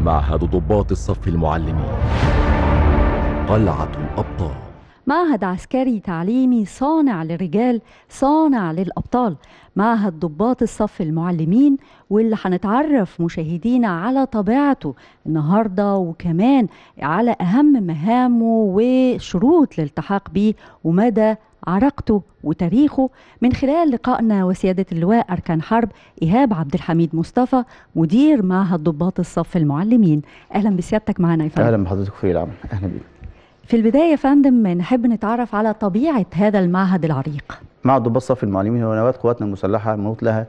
معهد ضباط الصف المعلمين، قلعة الأبطال. معهد عسكري تعليمي صانع للرجال صانع للأبطال، معهد ضباط الصف المعلمين، واللي هنتعرف مشاهدينا على طبيعته النهارده وكمان على أهم مهامه وشروط الالتحاق بيه ومدى عراقته وتاريخه من خلال لقائنا وسيادة اللواء أركان حرب إيهاب عبد الحميد مصطفى مدير معهد ضباط الصف المعلمين. أهلا بسيادتك معنا يا فندم. أهلا بحضرتك في العمل. أهلا بيك. في البداية يا فندم نحب نتعرف على طبيعة هذا المعهد العريق. معهد ضباط الصف المعلمين هو نواة قواتنا المسلحة المنوط لها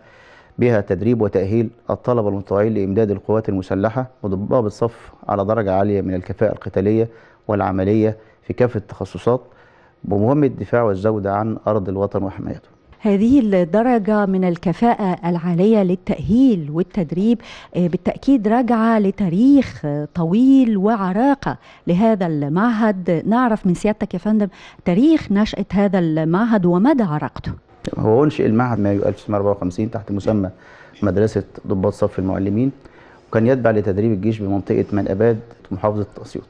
بها تدريب وتأهيل الطلبة المتطوعين لإمداد القوات المسلحة وضباط الصف على درجة عالية من الكفاءة القتالية والعملية في كافة التخصصات بمهمة الدفاع والزودة عن أرض الوطن وحمايته. هذه الدرجة من الكفاءة العالية للتأهيل والتدريب بالتأكيد راجعة لتاريخ طويل وعراقة لهذا المعهد. نعرف من سيادتك يا فندم تاريخ نشأة هذا المعهد ومدى عراقته. هو أنشئ المعهد مايو 1954 تحت مسمى مدرسة ضباط صف المعلمين، وكان يتبع لتدريب الجيش بمنطقة منقباد محافظة أسيوط.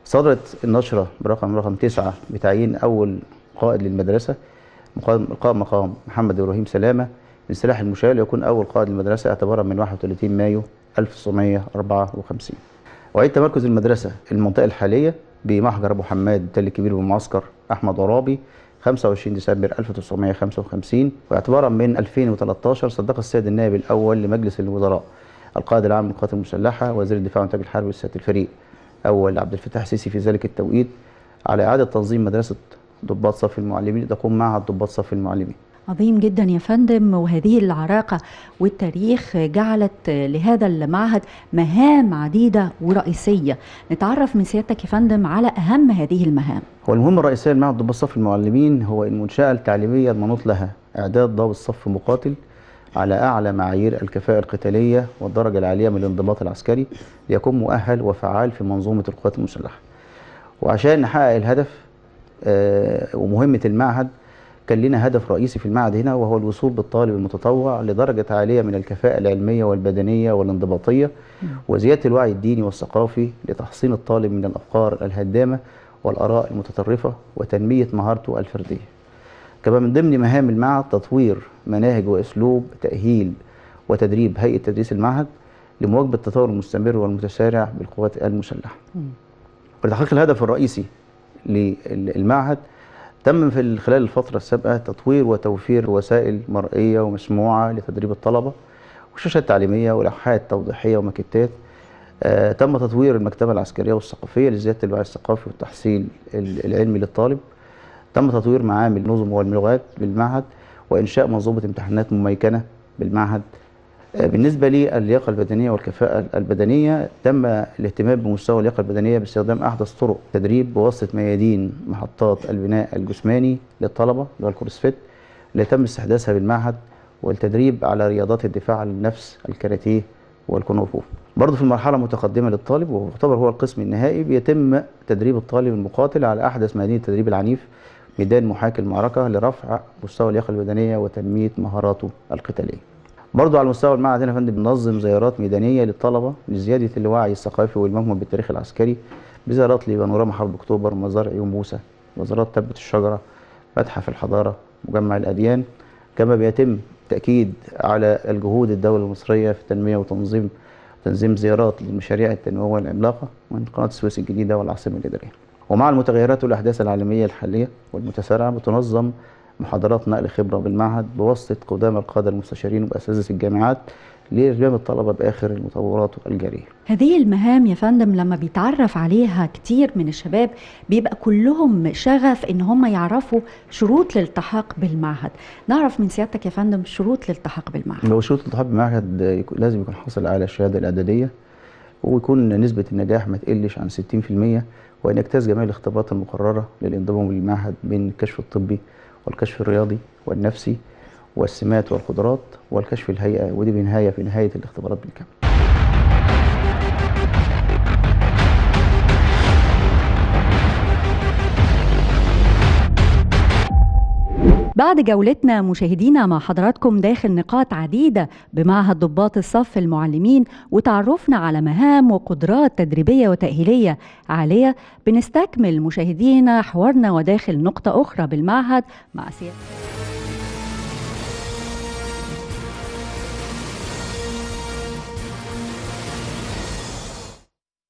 صدرت النشرة برقم 9 بتعيين أول قائد للمدرسة مقام محمد إبراهيم سلامة من سلاح المشاة ليكون أول قائد للمدرسة اعتبارا من 31 مايو 1954. وعيد تمركز المدرسة المنطقة الحالية بمحجر أبو حماد التل الكبير بمعسكر أحمد عرابي 25 ديسمبر 1955. واعتبارا من 2013 صدق السيد النائب الأول لمجلس الوزراء القائد العام للقوات المسلحة وزير الدفاع والإنتاج الحربي السيد الفريق أول عبد الفتاح السيسي في ذلك التوقيت على إعادة تنظيم مدرسة ضباط صف المعلمين تقوم معهد ضباط صف المعلمين. عظيم جدا يا فندم. وهذه العراقة والتاريخ جعلت لهذا المعهد مهام عديدة ورئيسية. نتعرف من سيادتك يا فندم على أهم هذه المهام. هو المهمة الرئيسية لمعهد ضباط صف المعلمين هو المنشأة التعليمية المنوط لها إعداد ضابط صف مقاتل على أعلى معايير الكفاءة القتالية والدرجة العالية من الانضباط العسكري ليكون مؤهل وفعال في منظومة القوات المسلحة. وعشان نحقق الهدف ومهمة المعهد كان لنا هدف رئيسي في المعهد هنا، وهو الوصول بالطالب المتطوع لدرجة عالية من الكفاءة العلمية والبدنية والانضباطية وزيادة الوعي الديني والثقافي لتحصين الطالب من الأفكار الهدامة والآراء المتطرفة وتنمية مهارته الفردية. كما من ضمن مهام المعهد تطوير مناهج وأسلوب تأهيل وتدريب هيئة تدريس المعهد لمواكبة التطور المستمر والمتسارع بالقوات المسلحة. ولتحقيق الهدف الرئيسي للمعهد تم في خلال الفترة السابقة تطوير وتوفير وسائل مرئية ومسموعة لتدريب الطلبة وشاشات تعليمية ولوحات توضيحية وماكيتات. تم تطوير المكتبة العسكرية والثقافية لزيادة الوعي الثقافي والتحصيل العلمي للطالب. تم تطوير معامل نظم واللغات بالمعهد وإنشاء منظومة امتحانات مميكنة بالمعهد. بالنسبة للياقة البدنية والكفاءة البدنية تم الاهتمام بمستوى اللياقة البدنية باستخدام أحدث طرق تدريب بواسطة ميادين محطات البناء الجسماني للطلبة اللي هو الكروسفيت اللي تم استحداثها بالمعهد والتدريب على رياضات الدفاع عن النفس الكاراتيه والكونغ فو. برضه في المرحلة المتقدمة للطالب ويعتبر هو القسم النهائي بيتم تدريب الطالب المقاتل على أحدث ميادين التدريب العنيف ميدان محاكي المعركة لرفع مستوى اللياقة البدنية وتنمية مهاراته القتالية. برضو على مستوى المعهد هنا فندم بننظم زيارات ميدانية للطلبة لزيادة الوعي الثقافي والمهمة بالتاريخ العسكري بزيارات لبانوراما حرب أكتوبر، مزار عيون موسى، مزارات تبة الشجرة، متحف الحضارة، مجمع الأديان. كما بيتم تأكيد على الجهود الدولة المصرية في التنمية وتنظيم زيارات للمشاريع التنموية العملاقة من قناة السويس الجديدة والعاصمة الإدارية. ومع المتغيرات والأحداث العالمية الحالية والمتسارعة بتنظم محاضرات نقل خبرة بالمعهد بواسطة قدامى القادة المستشارين وأساتذة الجامعات لإلزام الطلبة بآخر المطورات الجارية. هذه المهام يا فندم لما بيتعرف عليها كتير من الشباب بيبقى كلهم شغف إن هم يعرفوا شروط الالتحاق بالمعهد. نعرف من سيادتك يا فندم شروط الالتحاق بالمعهد. لو شروط الالتحاق بالمعهد لازم يكون حاصل على الشهادة الإعدادية ويكون نسبة النجاح ما تقلش عن 60%، وأن يجتاز جميع الاختبارات المقررة للانضمام للمعهد من الكشف الطبي والكشف الرياضي والنفسي والسمات والقدرات والكشف الهيئة، ودي في نهاية الاختبارات بالكامل. بعد جولتنا مشاهدينا مع حضراتكم داخل نقاط عديدة بمعهد ضباط الصف المعلمين وتعرفنا على مهام وقدرات تدريبية وتأهيلية عالية، بنستكمل مشاهدينا حوارنا وداخل نقطة أخرى بالمعهد مع سيادة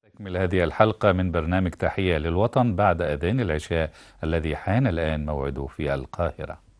نكمل هذه الحلقة من برنامج تحية للوطن بعد أذان العشاء الذي حان الآن موعده في القاهرة.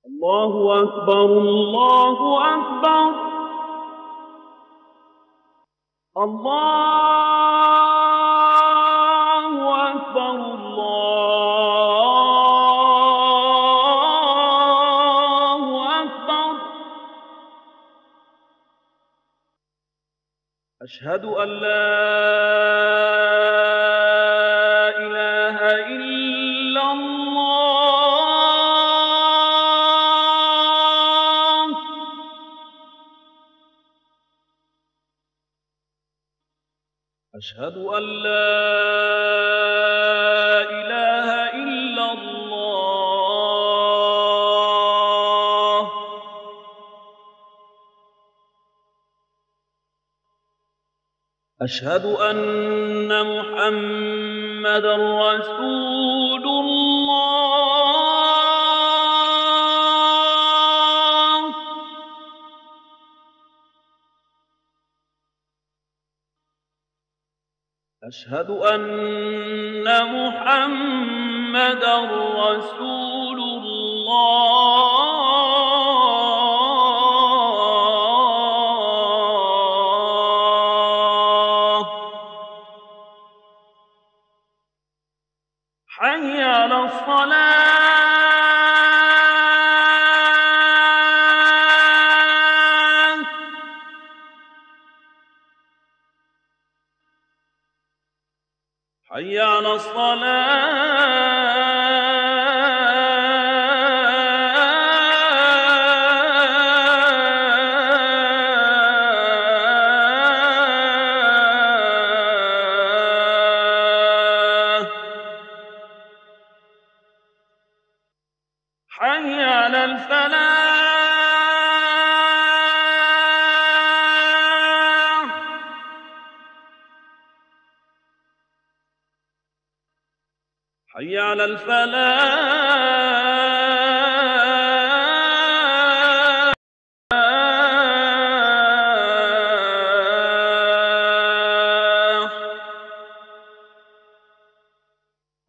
الله أكبر الله أكبر الله أكبر الله أكبر أشهد أن لا إله إلا الله أشهد أن لا إله إلا الله أشهد أن محمدًا رسول الله أشهد أن محمدًا رسول الله حي على الصلاة حي على الصلاة حي على الفلاح حي على الفلاح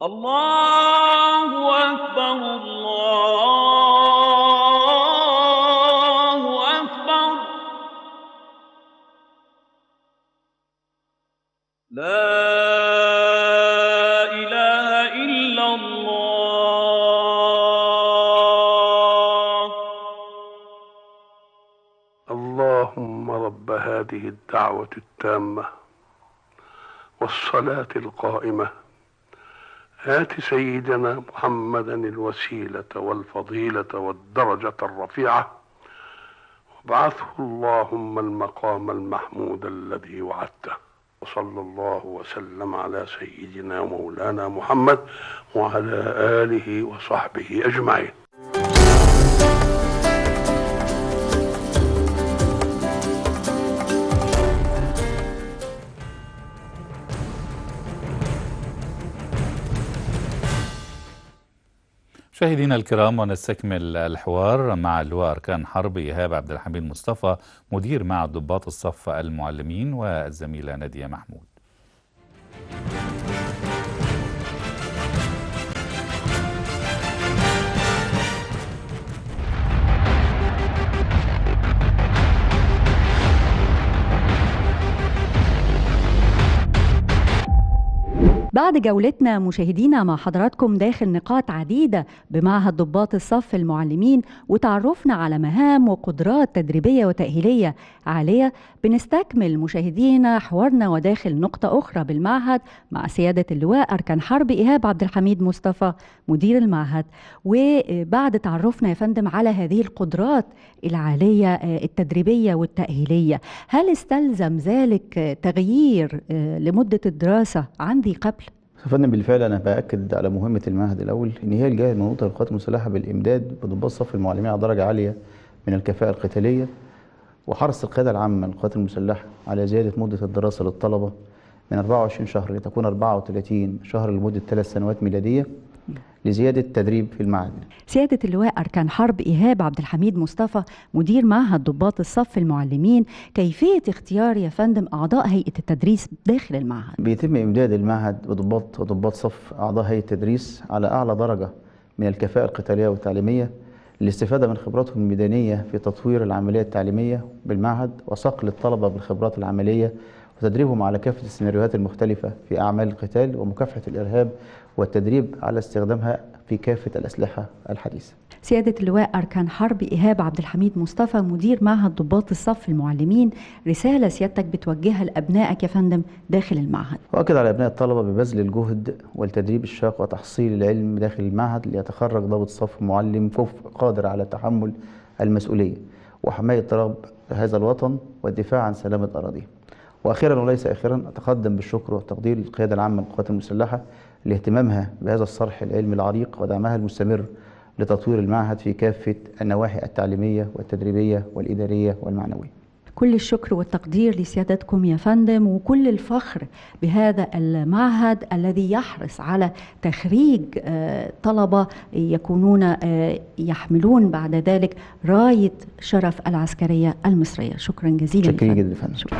الله أكبر الله أكبر لا إله إلا الله اللهم رب هذه الدعوة التامة والصلاة القائمة آت سيدنا محمدا الوسيلة والفضيلة والدرجة الرفيعة وابعثه اللهم المقام المحمود الذي وعدته وصلى الله وسلم على سيدنا مولانا محمد وعلى آله وصحبه أجمعين. مشاهدينا الكرام، ونستكمل الحوار مع اللواء أركان حرب إيهاب عبد الحميد مصطفى مدير معهد ضباط الصف المعلمين والزميلة نادية محمود. بعد جولتنا مشاهدينا مع حضراتكم داخل نقاط عديدة بمعهد ضباط الصف المعلمين وتعرفنا على مهام وقدرات تدريبية وتأهيلية عالية، بنستكمل مشاهدينا حوارنا وداخل نقطة أخرى بالمعهد مع سيادة اللواء أركان حرب إيهاب عبد الحميد مصطفى مدير المعهد. وبعد تعرفنا يا فندم على هذه القدرات العالية التدريبية والتأهيلية، هل استلزم ذلك تغيير لمدة الدراسة عن ذي قبل؟ فندم بالفعل انا باكد على مهمه المعهد الاول ان هي الجهه المنوطه للقوات المسلحه بالامداد بضباط صف المعلمين على درجه عاليه من الكفاءه القتاليه، وحرص القياده العامه للقوات المسلحه على زياده مده الدراسه للطلبه من 24 شهر لتكون 34 شهر لمده 3 سنوات ميلاديه لزياده التدريب في المعهد. سيادة اللواء أركان حرب إيهاب عبد الحميد مصطفى مدير معهد ضباط الصف المعلمين، كيفية اختيار يا فندم أعضاء هيئة التدريس داخل المعهد؟ بيتم إمداد المعهد بضباط صف أعضاء هيئة التدريس على أعلى درجة من الكفاءة القتالية والتعليمية للاستفادة من خبراتهم الميدانية في تطوير العملية التعليمية بالمعهد وصقل الطلبة بالخبرات العملية وتدريبهم على كافة السيناريوهات المختلفة في أعمال القتال ومكافحة الإرهاب والتدريب على استخدامها في كافة الأسلحة الحديثة. سيادة اللواء أركان حرب إيهاب عبد الحميد مصطفى مدير معهد ضباط الصف المعلمين، رسالة سيادتك بتوجهها لأبنائك يا فندم داخل المعهد. وأكد على أبناء الطلبة ببذل الجهد والتدريب الشاق وتحصيل العلم داخل المعهد ليتخرج ضابط صف معلم كفء قادر على تحمل المسؤولية وحماية تراب هذا الوطن والدفاع عن سلامة أراضيه. وأخيرا وليس آخرا أتقدم بالشكر والتقدير للقيادة العامة للقوات المسلحة لاهتمامها بهذا الصرح العلمي العريق ودعمها المستمر لتطوير المعهد في كافة النواحي التعليمية والتدريبية والإدارية والمعنوية. كل الشكر والتقدير لسيادتكم يا فندم، وكل الفخر بهذا المعهد الذي يحرص على تخريج طلبة يكونون يحملون بعد ذلك راية شرف العسكرية المصرية. شكرا جزيلا. شكرا جدا فندم.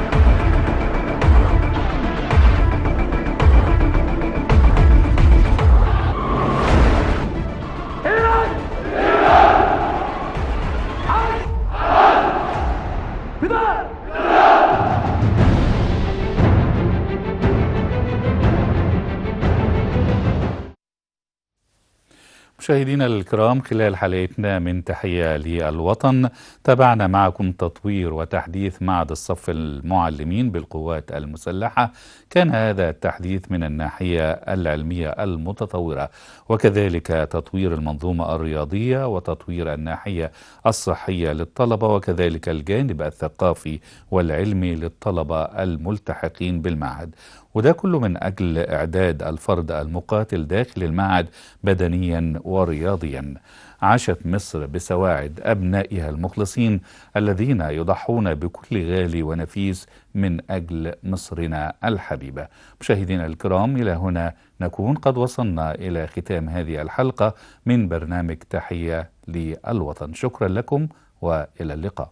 مشاهدينا الكرام، خلال حلقتنا من تحية للوطن تابعنا معكم تطوير وتحديث معهد الصف المعلمين بالقوات المسلحة. كان هذا التحديث من الناحية العلمية المتطورة، وكذلك تطوير المنظومة الرياضية وتطوير الناحية الصحية للطلبة، وكذلك الجانب الثقافي والعلمي للطلبة الملتحقين بالمعهد، وده كله من أجل إعداد الفرد المقاتل داخل المعهد بدنيا ورياضيا. عاشت مصر بسواعد أبنائها المخلصين الذين يضحون بكل غالي ونفيس من أجل مصرنا الحبيبة. مشاهدينا الكرام، إلى هنا نكون قد وصلنا إلى ختام هذه الحلقة من برنامج تحية للوطن. شكرا لكم وإلى اللقاء.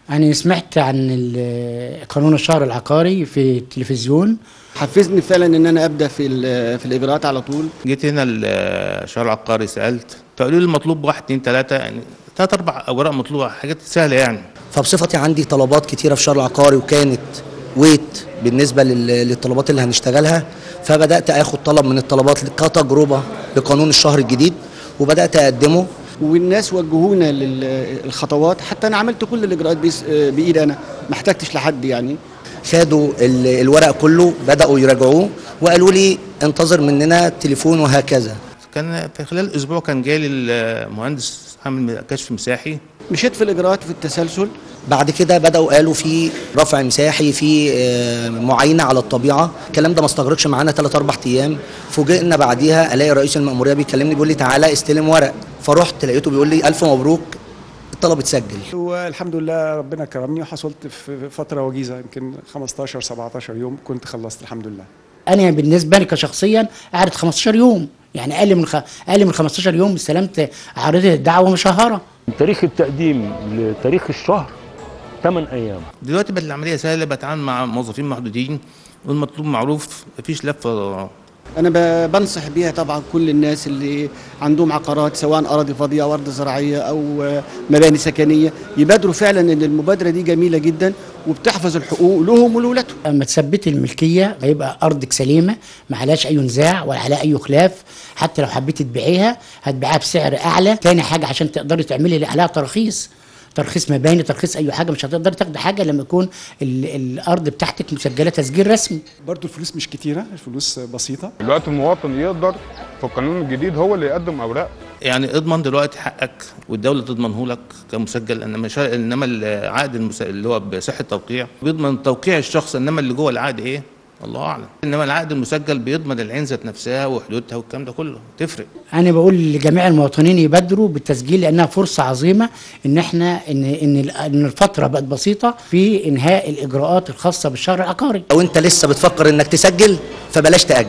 يعني سمعت عن قانون الشهر العقاري في التلفزيون، حفزني فعلا ان انا ابدا في الاجراءات على طول. جيت هنا الشهر العقاري سالت، فقالوا لي المطلوب 1 2 3، يعني 3 4 اوراق مطلوبه، حاجات سهله يعني. فبصفتي عندي طلبات كتيره في الشهر العقاري وكانت ويت بالنسبه للطلبات اللي هنشتغلها، فبدات اخد طلب من الطلبات كتجربه لقانون الشهر الجديد وبدات اقدمه. والناس وجهونا للخطوات، حتى انا عملت كل الاجراءات بايدي انا، ما احتجتش لحد يعني. خدوا الورق كله، بداوا يراجعوه وقالوا لي انتظر مننا تليفون وهكذا. كان في خلال اسبوع كان جالي المهندس عامل كشف مساحي، مشيت في الاجراءات في التسلسل. بعد كده بداوا قالوا في رفع مساحي، في معاينه على الطبيعه. الكلام ده ما استغرقش معانا 3-4 ايام. فوجئنا بعديها الاقي رئيس المأموريه بيكلمني بيقول لي تعالى استلم ورق، فرحت لقيته بيقول لي الف مبروك الطلب اتسجل. والحمد لله ربنا كرمني وحصلت في فتره وجيزه، يمكن 15-17 يوم كنت خلصت الحمد لله. انا بالنسبه لي كشخصيا قعدت 15 يوم، يعني اقل من 15 يوم استلمت عارضه الدعوه مشهره. تاريخ التقديم لتاريخ الشهر 8 ايام. دلوقتي بقت العمليه سهله، بتعامل مع موظفين محدودين والمطلوب معروف، مفيش لفه. انا بنصح بيها طبعا كل الناس اللي عندهم عقارات، سواء اراضي فاضيه او ارض زراعيه او مباني سكنيه، يبادروا فعلا ان المبادره دي جميله جدا وبتحفظ الحقوق لهم ولولادهم. اما تثبت الملكيه هيبقى ارضك سليمه، ما عليهاش اي نزاع ولا عليها اي خلاف. حتى لو حبيتي تبيعيها هتبيعها بسعر اعلى. تاني حاجه عشان تقدري تعملي عليها ترخيص مباني، ترخيص اي حاجه، مش هتقدري تاخدي حاجه لما يكون الارض بتاعتك مسجله تسجيل رسمي. برضو الفلوس مش كتيره، الفلوس بسيطه. دلوقتي المواطن يقدر في القانون الجديد هو اللي يقدم اوراق، يعني اضمن دلوقتي حقك والدوله تضمنه لك كمسجل. انما العقد اللي هو بصحه توقيع بيضمن توقيع الشخص، انما اللي جوه العقد ايه الله اعلم. انما العقد المسجل بيضمن العين ذات نفسها وحدودها والكلام ده كله تفرق. انا بقول لجميع المواطنين يبادروا بالتسجيل، لانها فرصه عظيمه ان احنا ان الفتره بقت بسيطه في انهاء الاجراءات الخاصه بالشهر العقاري. لو انت لسه بتفكر انك تسجل فبلاش تاجل.